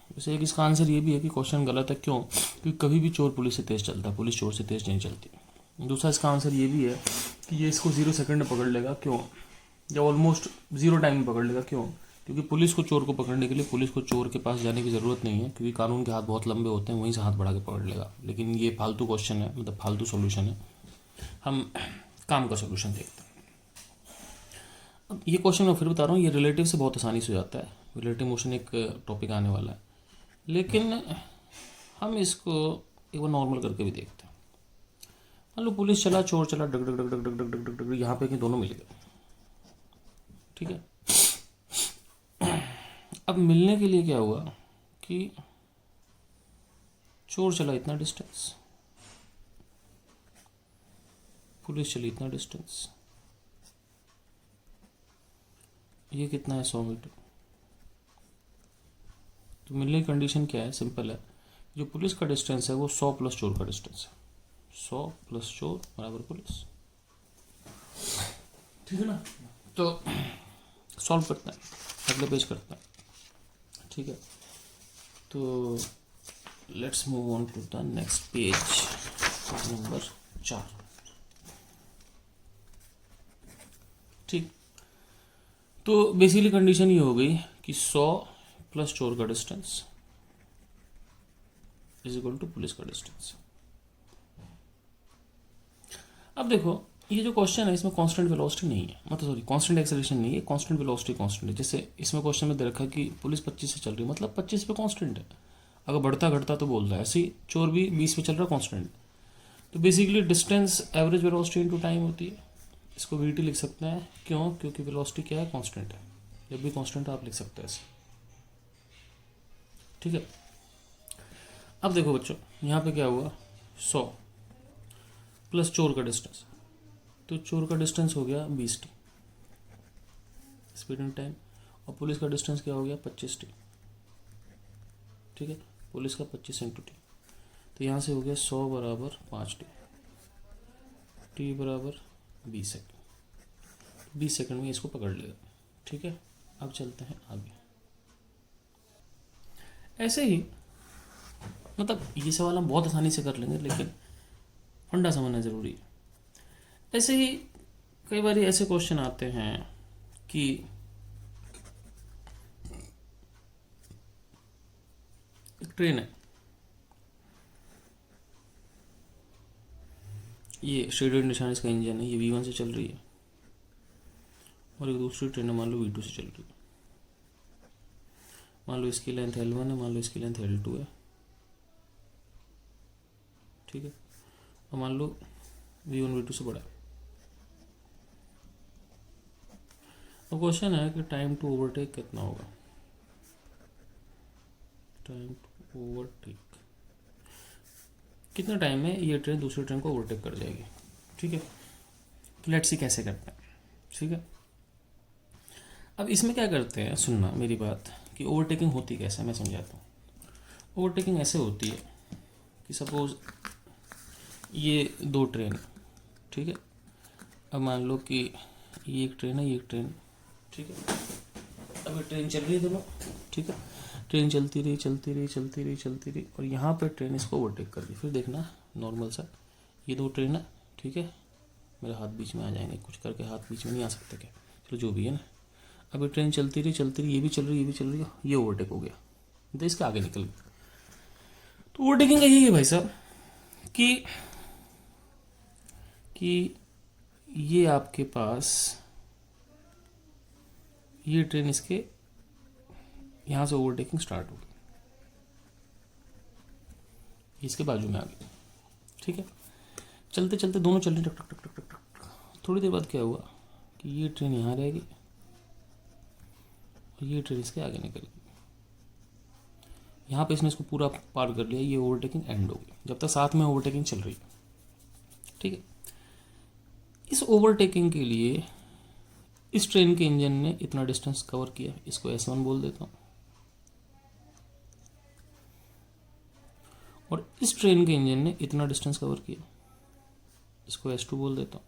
जैसे एक इसका आंसर ये भी है कि क्वेश्चन गलत है, क्यों? क्योंकि कभी भी चोर पुलिस से तेज चलता है, पुलिस चोर से तेज नहीं चलती। दूसरा इसका आंसर ये भी है कि ये इसको 0 सेकंड में पकड़ लेगा, क्यों? या ऑलमोस्ट 0 टाइम में पकड़ लेगा, क्यों? क्योंकि पुलिस को चोर को पकड़ने के लिए पुलिस को चोर के पास जाने की ज़रूरत नहीं है, क्योंकि कानून के हाथ बहुत लंबे होते हैं, वहीं से हाथ बढ़ा के पकड़ लेगा। लेकिन ये फालतू क्वेश्चन है, मतलब फालतू सोल्यूशन है। हम काम का सोल्यूशन देखते हैं। अब ये क्वेश्चन मैं फिर बता रहा हूँ, ये रिलेटिव से बहुत आसानी से हो जाता है। रिलेटिव मोशन एक टॉपिक आने वाला है, लेकिन हम इसको एक बार नॉर्मल करके भी देखते हैं। मान लो पुलिस चला, चोर चला, डग डग डग डग डग डग डग डग डग, यहाँ पे कि दोनों मिल गए, ठीक है। अब मिलने के लिए क्या हुआ कि चोर चला इतना डिस्टेंस, पुलिस चली इतना डिस्टेंस, ये कितना है 100 मीटर। तो मिलने की कंडीशन क्या है, सिंपल है, जो पुलिस का डिस्टेंस है वो 100 प्लस चोर का डिस्टेंस है, 100 प्लस चोर बराबर पुलिस, ठीक है ना। तो सॉल्व करते हैं, अगले पेज करते हैं, ठीक है। तो let's move on to the next page, number 4, ठीक। तो बेसिकली कंडीशन ये हो गई कि 100 प्लस चोर का distance is equal to police का डिस्टेंस। अब देखो ये जो क्वेश्चन है इसमें कांस्टेंट वेलोसिटी नहीं है, मतलब सॉरी कांस्टेंट एक्सेलरेशन नहीं है, कांस्टेंट वेलोसिटी कांस्टेंट है। जैसे इसमें क्वेश्चन में दे रखा कि पुलिस 25 से चल रही है, मतलब 25 पे कांस्टेंट है, अगर बढ़ता घटता तो बोल रहा है, ऐसे ही चोर भी 20 पे चल रहा है, कांस्टेंट। तो basically distance average velocity into time होती है, इसको वीटी लिख सकते हैं, क्यों, क्योंकि वेलोसिटी क्या है, कांस्टेंट है, जब भी कांस्टेंट आप लिख सकते हैं ऐसे, ठीक है। अब देखो बच्चों यहाँ पे क्या हुआ, 100 प्लस चोर का डिस्टेंस, तो चोर का डिस्टेंस हो गया 20 टी स्पीड एंड टाइम, और पुलिस का डिस्टेंस क्या हो गया 25 टी, ठीक है। पुलिस का 25 इंटू टी, तो यहाँ से हो गया 100 बराबर 5 टी, टी बराबर 20 सेकेंड, 20 सेकेंड में इसको पकड़ लेगा, ठीक है। अब चलते हैं आगे। ऐसे ही मतलब ये सवाल हम बहुत आसानी से कर लेंगे, लेकिन फंडा समझना जरूरी है। ऐसे ही कई बार ऐसे क्वेश्चन आते हैं कि एक ट्रेन है, ये शेडेड निशान इसका इंजन है, ये V1 से चल रही है, और एक दूसरी ट्रेन है मान लो V2 से चल रही है। मान लो इसकी लेंथ L1 है, मान लो इसकी लेंथ L2 है, ठीक है। और मान लो V1 V2 से बड़ा है। तो क्वेश्चन है कि टाइम टू ओवरटेक कितना होगा, टाइम टू ओवरटेक कितना टाइम में ये ट्रेन दूसरी ट्रेन को ओवरटेक कर जाएगी, ठीक है। तो लेट्स सी कैसे करते हैं, ठीक है। अब इसमें क्या करते हैं, सुनना मेरी बात, कि ओवरटेकिंग होती कैसे मैं समझाता हूँ। ओवरटेकिंग ऐसे होती है कि सपोज ये दो ट्रेन, ठीक है। अब मान लो कि ये एक ट्रेन है, ये एक ट्रेन, ठीक है। अब ये ट्रेन चल रही है दोनों, ठीक है। ट्रेन चलती रही चलती रही चलती रही चलती रही, और यहाँ पर ट्रेन इसको ओवरटेक कर दी। फिर देखना नॉर्मल सा, ये दो ट्रेन है, ठीक है। मेरे हाथ बीच में आ जाएंगे, कुछ करके हाथ बीच में नहीं आ सकते क्या, चलो जो भी है ना। अब ये ट्रेन चलती रही, ये भी चल रही, ये भी चल रही है, ये ओवरटेक हो गया, तो इसके आगे निकल गया। तो ओवरटेकिंग का यही है भाई साहब कि ये आपके पास ये ट्रेन इसके यहाँ से ओवरटेकिंग स्टार्ट हो गई, इसके बाजू में आ गई, ठीक है। चलते चलते दोनों चल रही, टक टक टक टक टक टक। थोड़ी देर बाद क्या हुआ कि ये ट्रेन यहाँ रहेगी और ये ट्रेन इसके आगे निकल गई। यहाँ पे इसने इसको पूरा पार कर लिया, ये ओवरटेकिंग एंड हो गई, जब तक साथ में ओवरटेकिंग चल रही है, ठीक है। इस ओवरटेकिंग के लिए इस ट्रेन के इंजन ने इतना डिस्टेंस कवर किया, इसको S1 बोल देता हूँ, और इस ट्रेन के इंजन ने इतना डिस्टेंस कवर किया, इसको S2 बोल देता हूँ।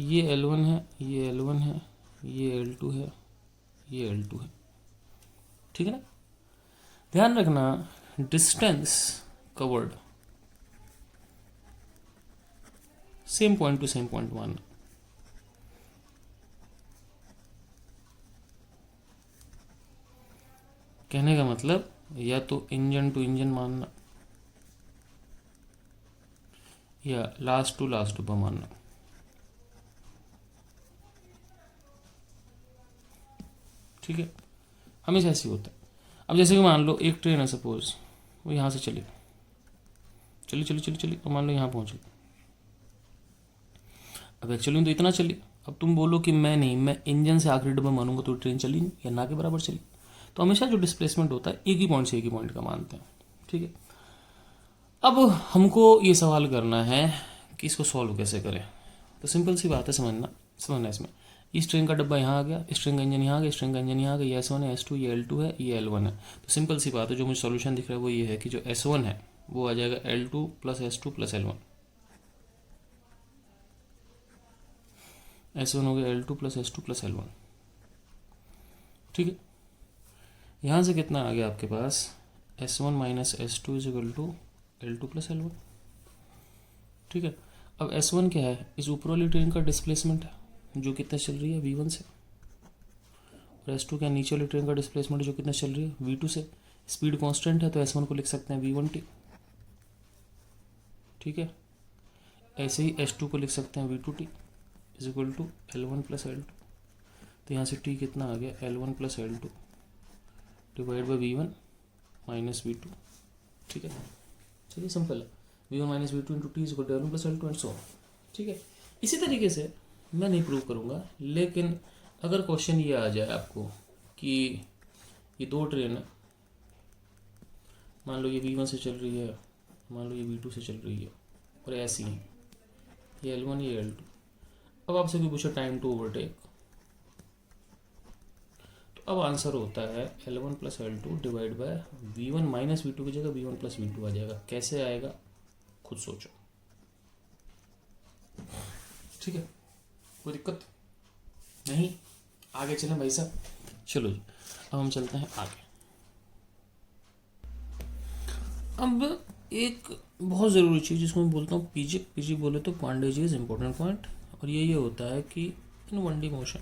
ये L1 है, ये L1 है, ये L2 है, ये L2 है, ठीक है ना। ध्यान रखना distance covered same point two same point मानना, कहने का मतलब या तो इंजन टू इंजन मानना या लास्ट टू लास्ट पर मानना, ठीक है। हमेशा ऐसे होता है। अब जैसे कि मान लो एक ट्रेन है सपोज, वो यहाँ से चली चली चली चली चली और मान लो यहाँ पहुँची। अब एक्चुअली तो इतना चली, अब तुम बोलो कि मैं नहीं, मैं इंजन से आखिरी डब्बा मानूंगा तो ट्रेन चली नहीं या ना के बराबर चली। तो हमेशा जो डिस्प्लेसमेंट होता है एक ही पॉइंट से एक ही पॉइंट का मानते हैं, ठीक है। अब हमको ये सवाल करना है कि इसको सॉल्व कैसे करें। तो सिंपल सी बात है, समझना इसमें। इस ट्रेन का डब्बा यहाँ आ गया, इस ट्रेन का इंजन यहाँ आ गया, इस ट्रेन का इंजन यहाँ आ गया, ये S1 है, S2, ये L2 है, ये L1 है। तो सिंपल सी बात है, जो मुझे सॉल्यूशन दिख रहा है वो ये है कि जो S1 है वो आ जाएगा L2 plus S2 plus L1। S1 हो गया L2 plus S2 plus L1, ठीक है। यहाँ से कितना आ गया आपके पास, S1 minus S2 is equal to L2 plus L1, ठीक है। अब S1 क्या है, इस ऊपर वाली ट्रेन का डिस्प्लेसमेंट है जो कितना चल रही है V1 से, और S2 क्या, नीचे वाली ट्रेन का डिस्प्लेसमेंट जो कितना चल रही है V2 से। स्पीड कांस्टेंट है तो S1 को लिख सकते हैं V1t, ठीक है। ऐसे ही S2 को लिख सकते हैं V2t is equal to L1 plus L2। तो यहाँ से t कितना आ गया, L1 plus L2 divide by V1 minus V2, ठीक है। चलिए सिंपल है, V1 minus V2 into T is equal to L1 plus L2 and so, ठीक है। इसी तरीके से मैं नहीं प्रूव करूँगा, लेकिन अगर क्वेश्चन ये आ जाए आपको कि ये दो ट्रेन है, मान लो ये V1 से चल रही है, मान लो ये V2 से चल रही है, और ऐसी ही ये L1 ये L2। अब आपसे भी पूछा टाइम टू ओवरटेक, तो अब आंसर होता है L1 plus L2 divide by V1 minus V2 की जगह V1 प्लस V2 आ जाएगा। कैसे आएगा खुद सोचो, ठीक है। कोई दिक्कत नहीं, आगे चलें भाई साहब। चलो जी, अब हम चलते हैं आगे। अब एक बहुत ज़रूरी चीज़ जिसको मैं बोलता हूँ पीजी बोले तो Pandey ji is important point, और ये होता है कि in 1D motion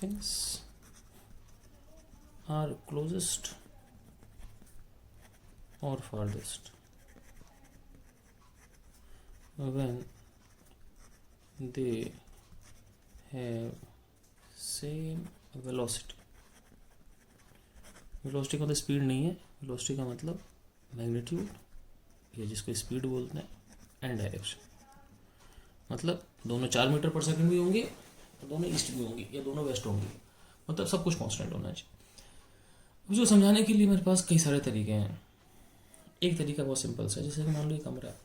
things are closest और farthest when they have same velocity। Velocity का मतलब स्पीड नहीं है, वेलोसिटी का मतलब मैग्नीट्यूड, या जिसको स्पीड बोलते हैं, एंड डायरेक्शन। मतलब दोनों 4 मीटर पर सेकंड भी होंगे, दोनों ईस्ट भी होंगी, या दोनों वेस्ट होंगी, मतलब सब कुछ कांस्टेंट होना चाहिए। जो समझाने के लिए मेरे पास कई सारे तरीके हैं। एक तरीका बहुत सिंपल सा, जैसे कि मान लो ये कमरा है,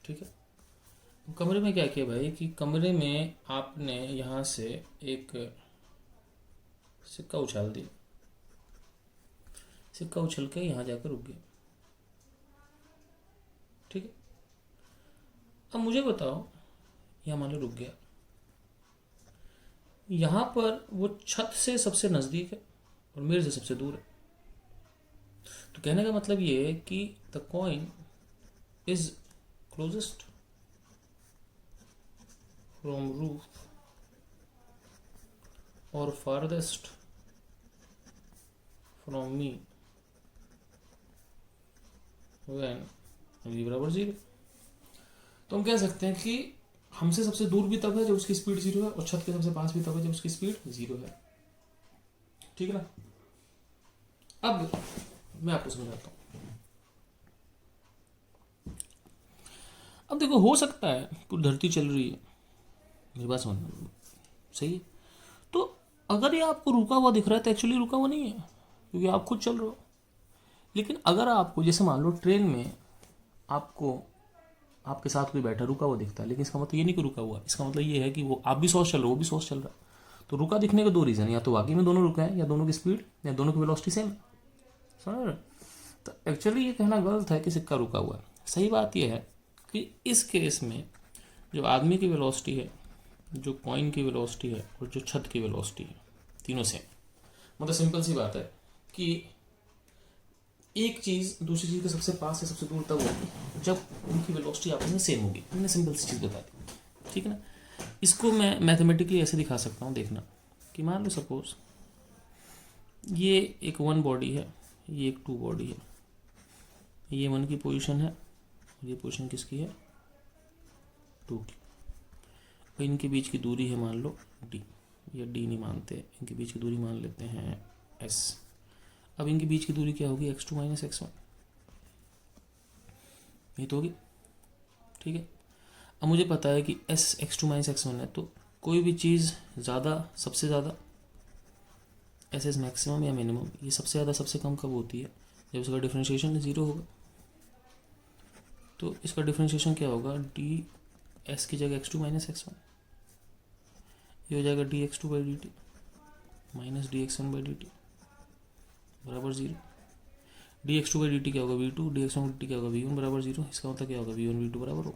ठीक है। कमरे में क्या किया भाई कि कमरे में आपने यहाँ से एक सिक्का उछाल दिया, सिक्का उछल के यहाँ जाकर रुक गया, ठीक है। अब मुझे बताओ, यहाँ मान लो रुक गया, यहाँ पर वो छत से सबसे नज़दीक है और मेरे से सबसे दूर है। तो कहने का मतलब ये है कि the coin is closest from roof और farthest from me when v बराबर 0। तो हम कह सकते हैं कि हमसे सबसे दूर भी तब है जब उसकी स्पीड 0 है, और छत के सबसे पास भी तब है जब उसकी स्पीड 0 है, ठीक है ना। अब मैं आपको समझाता हूं। अब देखो, हो सकता है पूरी धरती चल रही है, मेरी बात समझना, सही है। तो अगर ये आपको रुका हुआ दिख रहा है तो एक्चुअली रुका हुआ नहीं है, क्योंकि आप खुद चल रहे हो। लेकिन अगर आपको, जैसे मान लो ट्रेन में आपको आपके साथ कोई बैठा रुका हुआ दिखता है, लेकिन इसका मतलब ये नहीं कि रुका हुआ, इसका मतलब ये है कि वो आप भी 100 चल रहे हो, वो भी 100 चल रहा है। तो रुका दिखने के दो रीज़न, या तो वाकई में दोनों रुका है, या दोनों की स्पीड या दोनों की वेलोसिटी सेम है, समझ रहे हो। तो एक्चुअली ये कहना गलत है कि सिक्का रुका हुआ है। सही बात यह है कि इस केस में जो आदमी की वेलोसिटी है, जो कॉइन की वेलोसिटी है, और जो छत की वेलोसिटी है, तीनों सेम। मतलब सिंपल सी बात है कि एक चीज़ दूसरी चीज़ के सबसे पास से सबसे दूर तब होगी जब उनकी वेलोसिटी आपस में सेम होगी। मैंने सिंपल सी चीज़ बता दी, ठीक है ना। इसको मैं मैथमेटिकली ऐसे दिखा सकता हूँ, देखना कि मान लो सपोज ये एक 1 बॉडी है, ये एक 2 बॉडी है, ये 1 की पोजीशन है, ये पोजीशन किसकी है, 2 की, और इनके बीच की दूरी है मान लो d, या डी नहीं मानते, इनके बीच की दूरी मान लेते हैं एस। अब इनके बीच की दूरी क्या होगी, x2 माइनस x1, ये तो होगी, ठीक है। अब मुझे पता है कि s x2 माइनस x1 है, तो कोई भी चीज़ ज़्यादा, सबसे ज़्यादा एस एस मैक्सिमम या मिनिमम, ये सबसे ज़्यादा सबसे कम कब होती है, जब इसका डिफरेंशिएशन 0 होगा। तो इसका डिफरेंशिएशन क्या होगा, डी एस की जगह x2 माइनस x1, ये हो जाएगा D x2 by D T minus D x1 by D t बराबर 0। D x2 by D T क्या होगा, v2, D x1 by D T क्या होगा, v1 बराबर 0। इसका मतलब क्या होगा, v1 v2 बराबर हो।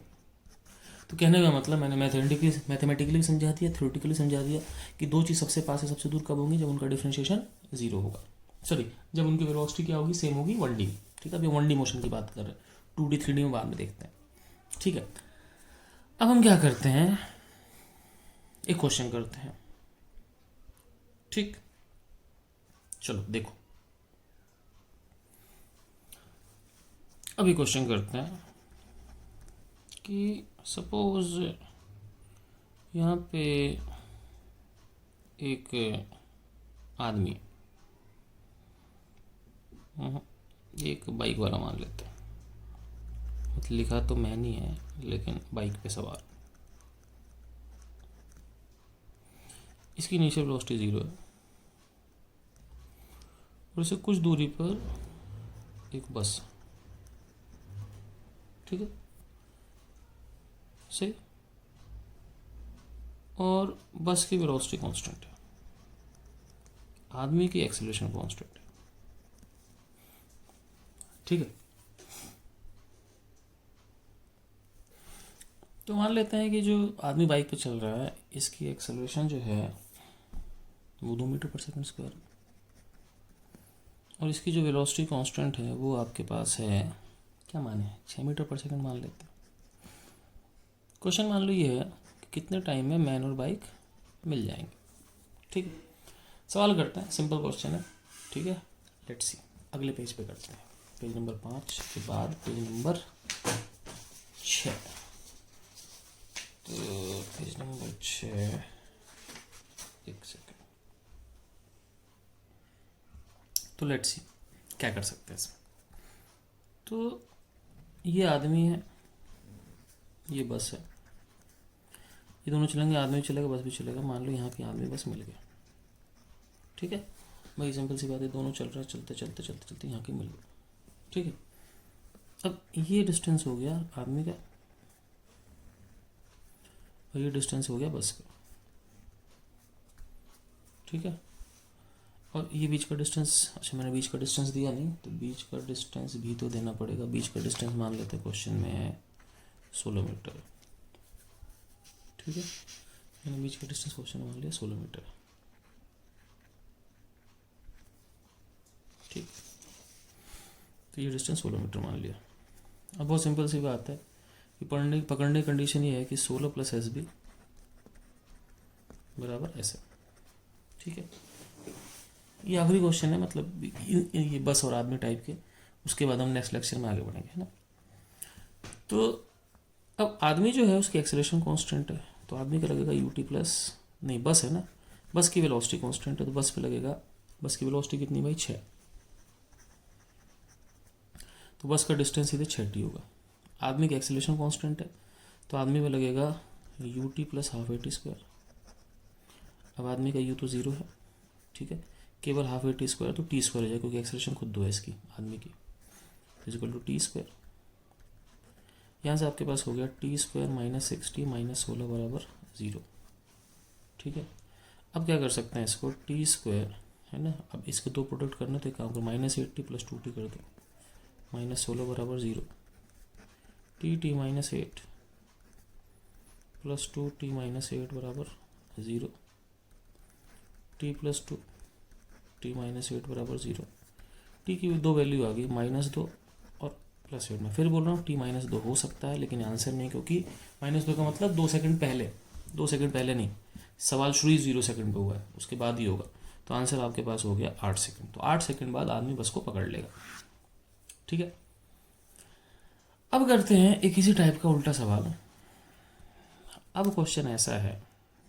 तो कहने का मतलब मैंने मैथमेटिकली समझा दिया, थ्योरेटिकली समझा दिया कि दो चीज़ सबसे पास है सबसे दूर कब होंगी, जब उनका डिफरेंशिएशन 0 होगा, सॉरी जब उनकी वेलोसिटी क्या होगी, सेम होगी 1D। ठीक है, अभी 1D मोशन की बात कर रहे हैं, 2D 3D में बाद में देखते हैं। ठीक है, अब हम क्या करते हैं, एक क्वेश्चन करते हैं। ठीक, चलो देखो, अभी क्वेश्चन करते हैं कि सपोज यहाँ पे एक आदमी, एक बाइक वाला मान लेते हैं, मतलब लिखा तो मैं नहीं है लेकिन बाइक पे सवार, इसकी इनिशियल वेलोसिटी 0 है और इसे कुछ दूरी पर एक बस, ठीक है सही, और बस की वेलोसिटी कांस्टेंट है, आदमी की एक्सेलरेशन कांस्टेंट है। ठीक है, तो मान लेते हैं कि जो आदमी बाइक पे चल रहा है इसकी एक्सेलरेशन जो है वो 2 मीटर पर सेकंड स्क्वायर, और इसकी जो वेलोसिटी कांस्टेंट है वो आपके पास है, क्या माने, 6 मीटर पर सेकंड मान लेते हैं। क्वेश्चन मान लो ये है कि कितने टाइम में मैन और बाइक मिल जाएंगे। ठीक है, सवाल करते हैं, सिंपल क्वेश्चन है। ठीक है, लेट्स सी, अगले पेज पे करते हैं, पेज नंबर 5 के बाद पेज नंबर 6। तो पेज नंबर 6, एक सेकेंड, तो लेट्स सी क्या कर सकते हैं इसमें। तो ये आदमी है, ये बस है, ये दोनों चलेंगे, आदमी भी चलेगा बस भी चलेगा। मान लो यहाँ पे आदमी बस मिल गया, ठीक है भाई, सिंपल सी बात है, दोनों चल रहा है, चलते चलते चलते चलते यहाँ के मिल गए। ठीक है, अब ये डिस्टेंस हो गया आदमी का और ये डिस्टेंस हो गया बस का। ठीक है, और ये बीच का डिस्टेंस, अच्छा मैंने बीच का डिस्टेंस दिया नहीं, तो बीच का डिस्टेंस भी तो देना पड़ेगा। बीच का डिस्टेंस मान लेते हैं क्वेश्चन में है 16 मीटर। ठीक है, मैंने बीच का डिस्टेंस क्वेश्चन मान लिया 16 मीटर। ठीक, तो ये डिस्टेंस 16 मीटर मान लिया। अब बहुत सिंपल सी बात है कि पकड़ने की कंडीशन ये है कि 16 प्लस एस बी बराबर ऐसे। ठीक है, ये आखिरी क्वेश्चन है, मतलब ये बस और आदमी टाइप के, उसके बाद हम नेक्स्ट लेक्चर में आगे बढ़ेंगे, है ना। तो अब आदमी जो है उसकी एक्सेलरेशन कांस्टेंट है, तो आदमी का लगेगा यूटी प्लस, नहीं बस है ना, बस की वेलोसिटी कांस्टेंट है, तो बस पे लगेगा, बस की वेलोसिटी कितनी भाई 6, तो बस का डिस्टेंस सीधे 6t होगा। आदमी की एक्सेलरेशन कांस्टेंट है, तो आदमी में लगेगा UT plus half a t square. अब आदमी का यू तो 0 है, ठीक है, केवल हाफ ए टी स्क्वायर, तो टी स्क्वायर हो जाएगा क्योंकि एक्सेलरेशन खुद 2 है इसकी आदमी की, इक्वल टू टी स्क्वायर। यहाँ से आपके पास हो गया T square minus 6t minus 16 बराबर 0। ठीक है, अब क्या कर सकते हैं इसको, टी स्क्वायर है ना, अब इसके दो प्रोडक्ट करना, तो एक काम करो, माइनस 8t प्लस 2t कर दो, माइनस 16 बराबर 0, T minus 8 plus 2t minus 8 बराबर 0, टी प्लस 2 टी माइनस 8 बराबर 0। टी की दो वैल्यू आ गई, -2 और +8। में फिर बोल रहा हूँ टी -2 हो सकता है, लेकिन आंसर नहीं, क्योंकि -2 का मतलब 2 सेकंड पहले, 2 सेकंड पहले नहीं, सवाल शुरू ही 0 सेकंड पे हुआ है, उसके बाद ही होगा, तो आंसर आपके पास हो गया 8 सेकंड। तो 8 सेकंड बाद आदमी बस को पकड़ लेगा। ठीक है, अब करते हैं एक इसी टाइप का उल्टा सवाल। अब क्वेश्चन ऐसा है,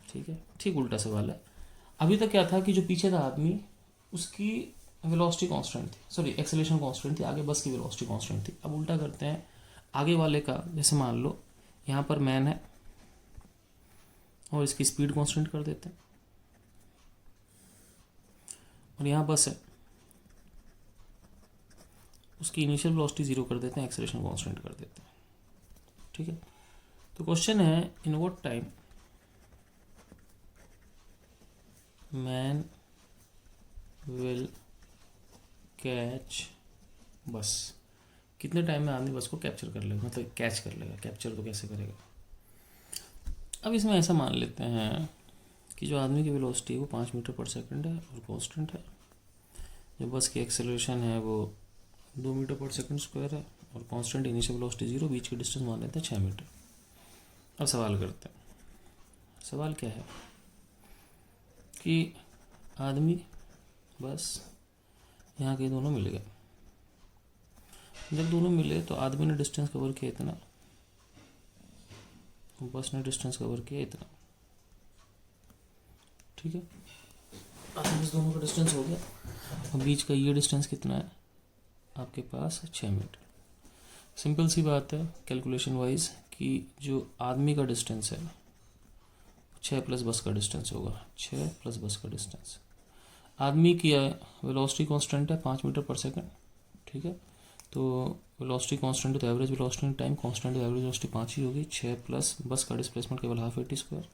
ठीक है, ठीक उल्टा सवाल है, अभी तक क्या था कि जो पीछे था आदमी उसकी वेलोसिटी कांस्टेंट थी, सॉरी एक्सेलरेशन कांस्टेंट थी, आगे बस की वेलोसिटी कांस्टेंट थी। अब उल्टा करते हैं, आगे वाले का जैसे मान लो यहाँ पर मैन है और इसकी स्पीड कांस्टेंट कर देते हैं, और यहाँ बस है उसकी इनिशियल वेलोसिटी 0 कर देते हैं, एक्सेलरेशन कांस्टेंट कर देते हैं। ठीक है, तो क्वेश्चन है in what time man will catch बस, कितने टाइम में आदमी बस को कैप्चर कर लेगा, मतलब कैच कर लेगा, कैप्चर तो कैसे करेगा। अब इसमें ऐसा मान लेते हैं कि जो आदमी की वेलोसिटी है वो 5 मीटर पर सेकंड है और कांस्टेंट है, जो बस की एक्सेलरेशन है वो 2 मीटर पर सेकंड स्क्वायर है और कांस्टेंट इनिशियल वेलोसिटी 0, बीच की डिस्टेंस मान लेते हैं 6 मीटर। अब सवाल करते हैं, सवाल क्या है कि आदमी बस यहाँ के दोनों मिल गए, जब दोनों मिले तो आदमी ने डिस्टेंस कवर किया इतना, बस ने डिस्टेंस कवर किया इतना। ठीक है, आदमी से दोनों का डिस्टेंस हो गया, और बीच का ये डिस्टेंस कितना है आपके पास 6 मीटर। सिंपल सी बात है कैलकुलेशन वाइज कि जो आदमी का डिस्टेंस है 6 प्लस बस का डिस्टेंस होगा, 6 प्लस बस का डिस्टेंस। आदमी की वेलोसिटी कांस्टेंट है 5 मीटर पर सेकंड। ठीक है, तो वेलोसिटी कांस्टेंट तो एवरेज वेलोसिटी टाइम कांस्टेंट तो एवरेज वेलोसिटी 5 ही होगी, 6 प्लस बस का डिस्प्लेसमेंट केवल हाफ 80 स्क्वायर,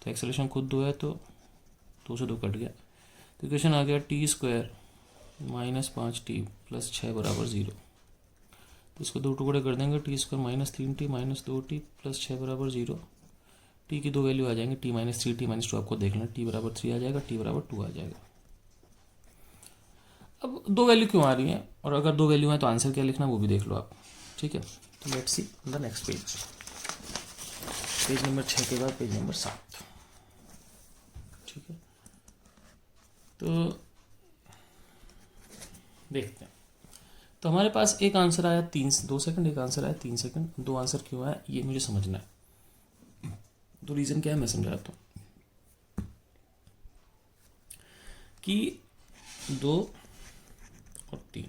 तो एक्सेलरेशन खुद 2 है तो 2 से 2 कट गया, तो इक्वेशन आ गया T square minus 5t plus 6 बराबर 0। तो इसको 2 टुकड़े कर देंगे, T square minus 3t minus 2t plus 6 बराबर 0। टी की 2 वैल्यू आ जाएंगे, टी माइनस 3 टी माइनस 2 आपको देखना, टी बराबर 3 आ जाएगा, टी बराबर 2 आ जाएगा। अब 2 वैल्यू क्यों आ रही हैं, और अगर 2 वैल्यू हैं तो आंसर क्या लिखना वो भी देख लो आप। ठीक है, तो let's see the next page, page number 6 के बाद पेज नंबर 7। ठीक है, तो देखते हैं। तो हमारे पास एक आंसर आया 2 सेकंड, एक आंसर आया 3 सेकंड। 2 आंसर क्यों आया ये मुझे समझना है, तो रीज़न क्या है मैं समझाता हूँ कि 2 और 3।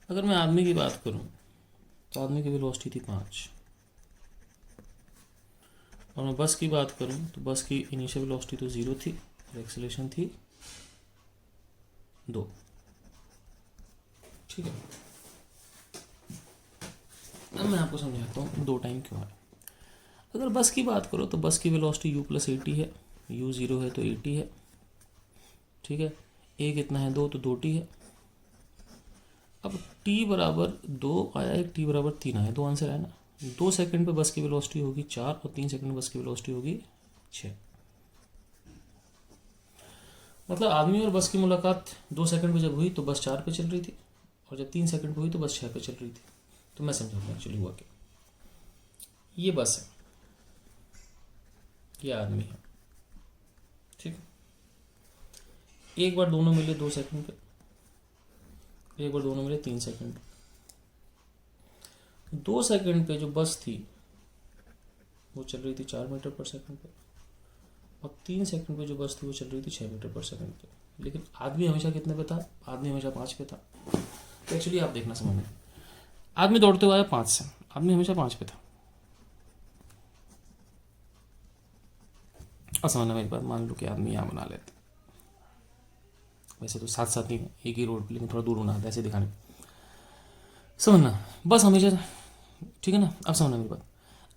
अगर मैं आदमी की बात करूं तो आदमी की वेलोसिटी थी 5, और मैं बस की बात करूं तो बस की इनिशियल वेलोसिटी तो 0 थी और एक्सेलरेशन थी 2। ठीक है, अब मैं आपको समझाता हूँ 2 टाइम क्यों है। अगर बस की बात करो तो बस की वेलोसिटी u प्लस 80 है, u 0 है तो 80 है। ठीक है, a कितना है 2 तो 2t है। अब t बराबर 2 आया, एक t बराबर 3 आया, 2 आंसर है ना। 2 सेकंड पे बस की वेलोसिटी होगी 4 और 3 सेकंड में बस की वेलोसिटी होगी 6। मतलब आदमी और बस की मुलाकात 2 सेकंड पे जब हुई तो बस 4 पे चल रही थी, और जब 3 सेकंड पे हुई तो बस 6 पे चल रही थी। तो मैं समझाऊंगा एक्चुअली हुआ क्या। ये बस है, ये आदमी है। ठीक है, एक बार दोनों मिले 2 सेकंड पे, एक बार दोनों मिले 3 सेकंड। 2 सेकंड पे जो बस थी वो चल रही थी 4 मीटर पर सेकंड पे, और 3 सेकंड पे जो बस थी वो चल रही थी 6 मीटर पर सेकंड पे। लेकिन आदमी हमेशा कितने पे था, आदमी हमेशा 5 पे था। तो एक्चुअली आप देखना समझना, आदमी दौड़ते हुए आया 5 से, आदमी हमेशा 5 पे था। और समझना मेरी बात, मान लो कि आदमी यहाँ बना लेते, वैसे तो साथ साथ ही एक ही रोड पे, लेकिन थोड़ा दूर बनाता है ऐसे दिखाने, समझना बस हमेशा। ठीक है ना, अब समझना मेरी बात,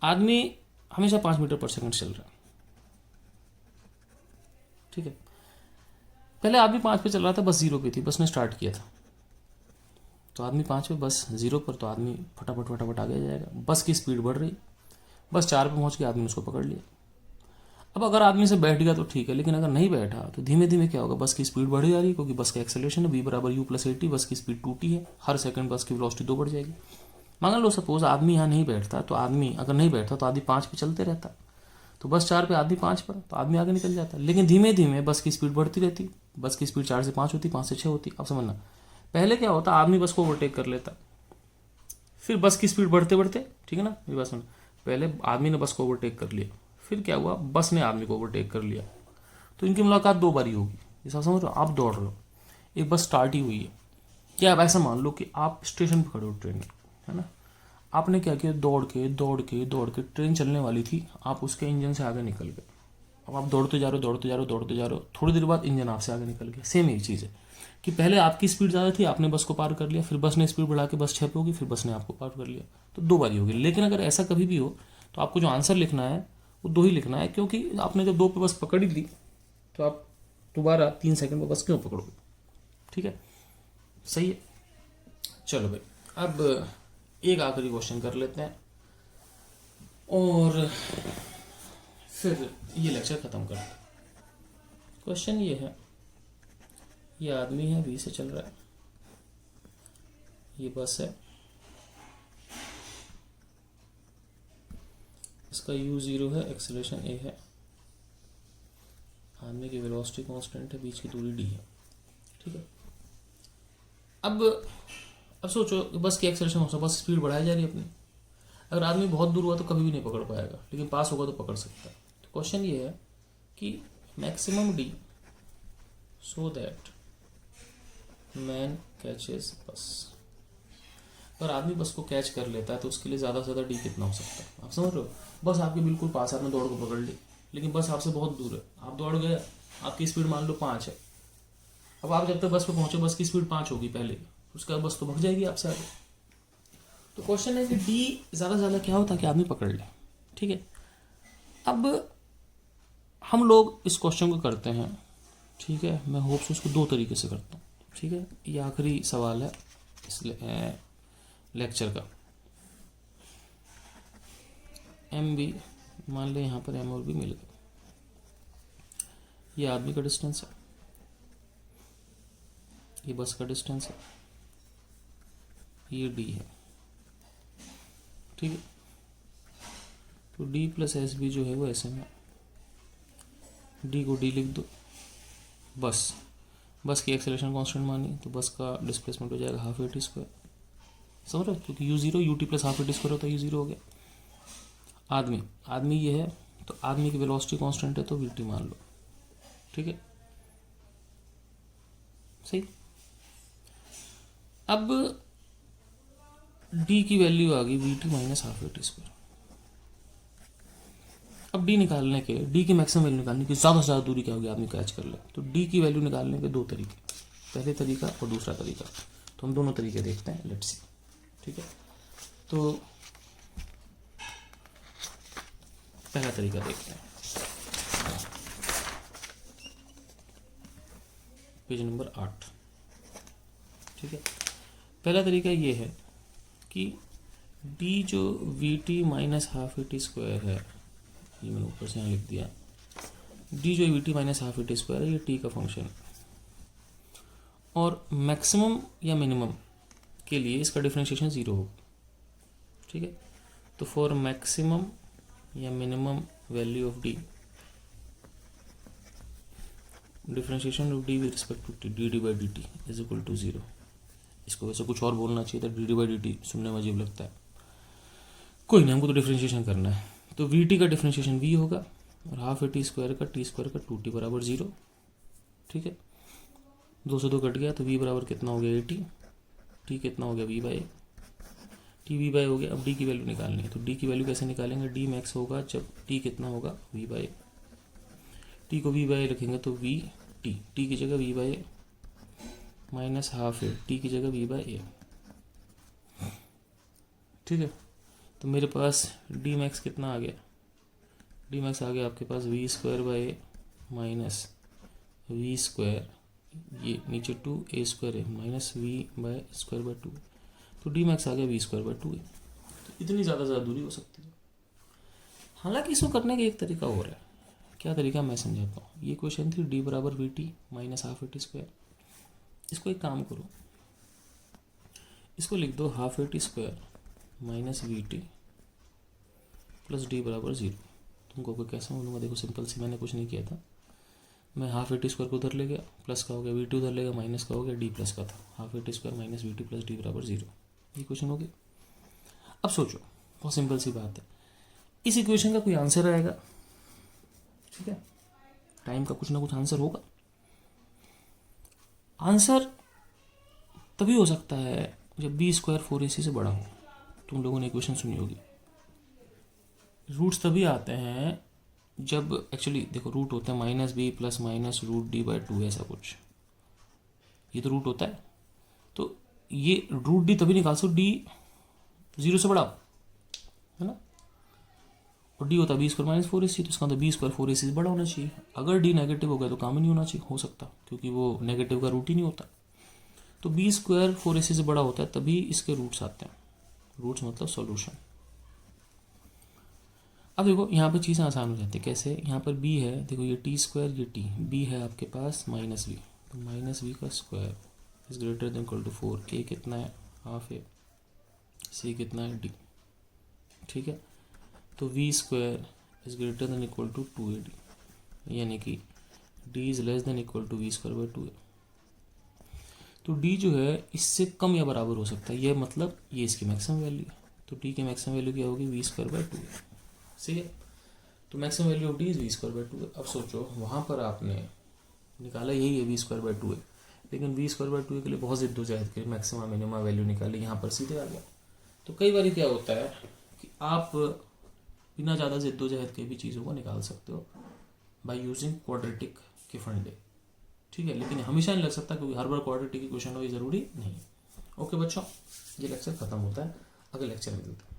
आदमी हमेशा 5 मीटर पर सेकंड चल रहा है। ठीक है, पहले आदमी 5 पे चल रहा था, बस 0 पे थी, बस ने स्टार्ट किया था, तो आदमी 5 पे बस 0 पर, तो आदमी फटाफट फटाफट आगे जाएगा। बस की स्पीड बढ़ रही, बस 4 पे पहुंच के आदमी ने उसको पकड़ लिया। अब अगर आदमी से बैठ गया तो ठीक है, लेकिन अगर नहीं बैठा तो धीमे धीमे क्या होगा, बस की स्पीड बढ़ी जा रही है, क्योंकि बस का एक्सेलरेशन है v बराबर u प्लस 80, बस की स्पीड 2t है, हर सेकंड बस की वेलोसिटी 2 बढ़ जाएगी। मान लो सपोज आदमी यहाँ नहीं बैठता, तो आदमी अगर नहीं बैठता तो आदमी 5 पे चलते रहता, तो बस 4 पे आदमी 5 पर, तो आदमी आगे निकल जाता। लेकिन धीमे धीमे बस की स्पीड बढ़ती रहती, बस की स्पीड 4 से 5 होती, 5 से 6 होती। अब समझना, पहले क्या होता, आदमी बस को ओवरटेक कर लेता, फिर बस की स्पीड बढ़ते बढ़ते, ठीक है ना मेरी बात सुन, पहले आदमी ने बस को ओवरटेक कर लिया, फिर क्या हुआ, बस ने आदमी को ओवरटेक कर लिया, तो इनकी मुलाकात 2 बारी होगी। जैसा समझ रहे हो, आप दौड़ रहे हो, एक बस स्टार्ट ही हुई है, क्या आप ऐसा मान लो कि आप स्टेशन पर खड़े हो ट्रेन, है ना, आपने क्या किया, दौड़ के ट्रेन चलने वाली थी, आप उसके इंजन से आगे निकल गए। अब आप दौड़ते जा रहे हो, थोड़ी देर बाद इंजन आपसे आगे निकल गया। सेम एक चीज़ है कि पहले आपकी स्पीड ज़्यादा थी, आपने बस को पार कर लिया, फिर बस ने स्पीड बढ़ा के बस 6 पे होगी, फिर बस ने आपको पार कर लिया, तो 2 बारी होगी। लेकिन अगर ऐसा कभी भी हो तो आपको जो आंसर लिखना है वो 2 ही लिखना है, क्योंकि आपने जब 2 पे बस पकड़ ही ली तो आप दोबारा 3 सेकंड में बस क्यों पकड़ोगे। ठीक है, सही है। चलो भाई, अब एक आखिरी क्वेश्चन कर लेते हैं और फिर ये लेक्चर ख़त्म करते हैं। क्वेश्चन ये है, ये आदमी है, वी से चल रहा है, ये बस है, इसका u0 है, एक्सेलरेशन a है, आदमी की वेलोसिटी कांस्टेंट है, बीच की दूरी d है। ठीक है, अब सोचो बस की एक्सेलरेशन हो, बस स्पीड बढ़ाई जा रही है अपनी। अगर आदमी बहुत दूर हुआ तो कभी भी नहीं पकड़ पाएगा, लेकिन पास होगा तो पकड़ सकता है। तो क्वेश्चन ये है कि maximum d so that man catches बस। अगर आदमी बस को कैच कर लेता है तो उसके लिए ज़्यादा से ज़्यादा डी कितना हो सकता है, आप समझ रहे हो। बस आपके बिल्कुल पास, आपने दौड़ को पकड़ ली, लेकिन बस आपसे बहुत दूर है, आप दौड़ गए, आपकी स्पीड मान लो 5 है। अब आप जब तक बस पे पहुंचे, बस की स्पीड 5 होगी पहले, उसके बाद बस तो भाग जाएगी आपसे आगे। तो क्वेश्चन है कि डी ज़्यादा से ज़्यादा क्या होता है कि आदमी पकड़ ले। ठीक है, अब हम लोग इस क्वेश्चन को करते हैं, ठीक है, मैं होप से उसको 2 तरीके से करता हूँ। ठीक है, ये आखिरी सवाल है इस लेक्चर का। एम बी मान ले, यहाँ पर एम और बी मिल गए, ये आदमी का डिस्टेंस है, ये बस का डिस्टेंस है, ये डी है। ठीक है, तो डी प्लस एस बी जो है वो ऐसे में, डी को डी लिख दो, बस की एक्सेलरेशन कांस्टेंट मानी तो बस का डिस्प्लेसमेंट हो जाएगा हाफ ए टी स्क्वायर। समझ रहे हो, क्योंकि u0 ut plus half a t square होता है, u0 हो गया। आदमी ये है, तो आदमी की वेलोसिटी कांस्टेंट है तो vt मान लो। ठीक है, सही। अब d की वैल्यू आ गई vt minus half a t square. अब d निकालने के, d की मैक्सिमम वैल्यू निकालने की, ज़्यादा से ज़्यादा दूरी क्या होगी आदमी कैच कर ले, तो d की वैल्यू निकालने के 2 तरीके, पहले तरीका और दूसरा तरीका। तो हम दोनों तरीके देखते हैं, लेट्स सी। ठीक है, तो पहला तरीका देखते हैं, पेज नंबर 8। ठीक है, पहला तरीका ये है कि d जो vt minus half a t square है, ये मैंने ऊपर से यहाँ लिख दिया, d जो vt minus half a t square है, ये t का फंक्शन है, और मैक्सिमम या मिनिमम के लिए इसका डिफरेंशिएशन 0 होगा। ठीक है, तो फॉर मैक्सिमम या minimum value of d, differentiation of d with respect to t, dd by dt is equal to 0। इसको वैसे कुछ और बोलना चाहिए था, dd बाई dt सुनने में अजीब लगता है, कोई नहीं, हमको तो डिफरेंशिएशन करना है। तो vt का डिफरेंशिएशन v होगा, और हाफ ए टी स्क्वायर का t स्क्वायर का 2t बराबर 0। ठीक है, 2 से 2 कट गया, तो v बराबर कितना हो गया 80, t कितना हो गया v by T V by हो गया। अब d की वैल्यू निकालनी है, तो d की वैल्यू कैसे निकालेंगे, d मैक्स होगा जब t कितना होगा v बाई, t को v बाई रखेंगे तो v t, t की जगह v by minus half A, t की जगह v बाई ए। ठीक है, तो मेरे पास d मैक्स कितना आ गया, d मैक्स आ गया आपके पास v square by minus v square, ये नीचे 2 a स्क्वायर है minus v by square by 2, तो डी मैक्स आ गया वी स्क्वायर बाई 2 है। तो इतनी ज़्यादा दूरी हो सकती है। हालांकि इसको करने का एक तरीका और है, क्या तरीका मैं समझाता हूँ। ये क्वेश्चन थी डी बराबर we T minus half a t square. इसको एक काम करो, इसको लिख दो half a t square minus we T plus D बराबर 0। तुमको कोई कैसे बोलूँगा, देखो सिंपल सी, मैंने कुछ नहीं किया था, मैं हाफ ए टी स्क्वायर को उधर ले गया, प्लस का हो गया वी टी उधर ले गया, माइनस का हो गया डी प्लस का था, half a t square minus we T plus D बराबर 0। ये क्वेश्चन हो गया। अब सोचो, बहुत सिंपल सी बात है, इस इक्वेशन का कोई आंसर आएगा। ठीक है, टाइम का कुछ ना कुछ आंसर होगा। आंसर तभी हो सकता है जब बी स्क्वायर 4ac से बड़ा हो। तुम लोगों ने इक्वेशन सुनी होगी। रूट्स तभी आते हैं जब एक्चुअली देखो रूट होता है minus B plus minus root D by 2, ऐसा कुछ, ये तो रूट होता है। तो ये रूट डी तभी निकाल सकते डी 0 से बड़ा हो, है ना, और डी होता है बी स्क्वायर माइनस 4ac, तो इसका मतलब बी स्क्वायर 4ac से बड़ा होना चाहिए। अगर डी नेगेटिव हो गया तो काम ही नहीं होना चाहिए, हो सकता, क्योंकि वो नेगेटिव का रूट ही नहीं होता। तो बी स्क्वायर 4ac से बड़ा होता है तभी इसके रूट्स आते हैं। रूट्स मतलब सॉल्यूशन। अब देखो यहाँ पर चीज़ें आसान हो जाती है। कैसे? यहाँ पर b है, देखो ये टी स्क्वायर, ये t, b है आपके पास माइनस वी, तो माइनस वी का square is greater than equal to 4, a कितना है, हाफ है, c कितना है, d, ठीक है। तो v square is greater than equal to 2ad, यानी कि d is less than equal to V square by 2a। तो d जो है इससे कम या बराबर हो सकता है, ये मतलब ये इसकी मैक्सिमम वैल्यू है। तो d की मैक्सिमम वैल्यू क्या होगी, वी स्क्वायर बाई 2a, सही है। तो maximum value of D is V square by 2a। अब सोचो वहाँ पर आपने निकाला यही है वी स्क्वायर बाई 2a, लेकिन वी स्क्वायर बाई 2a के लिए बहुत जिद्दोजहद के मैक्सिमम मिनिमम वैल्यू निकाली, यहाँ पर सीधे आ गया। तो कई बार क्या होता है कि आप बिना ज़्यादा जिद्दोजहद के भी चीज़ों को निकाल सकते हो बाई यूजिंग क्वाड्रेटिक के फंडे, ठीक है। लेकिन हमेशा नहीं लग सकता, क्योंकि हर बार क्वाड्रेटिक की क्वेश्चन हो ये ज़रूरी नहीं। ओके बच्चों, ये लेक्चर खत्म होता है, अगले लेक्चर में मिलते हैं।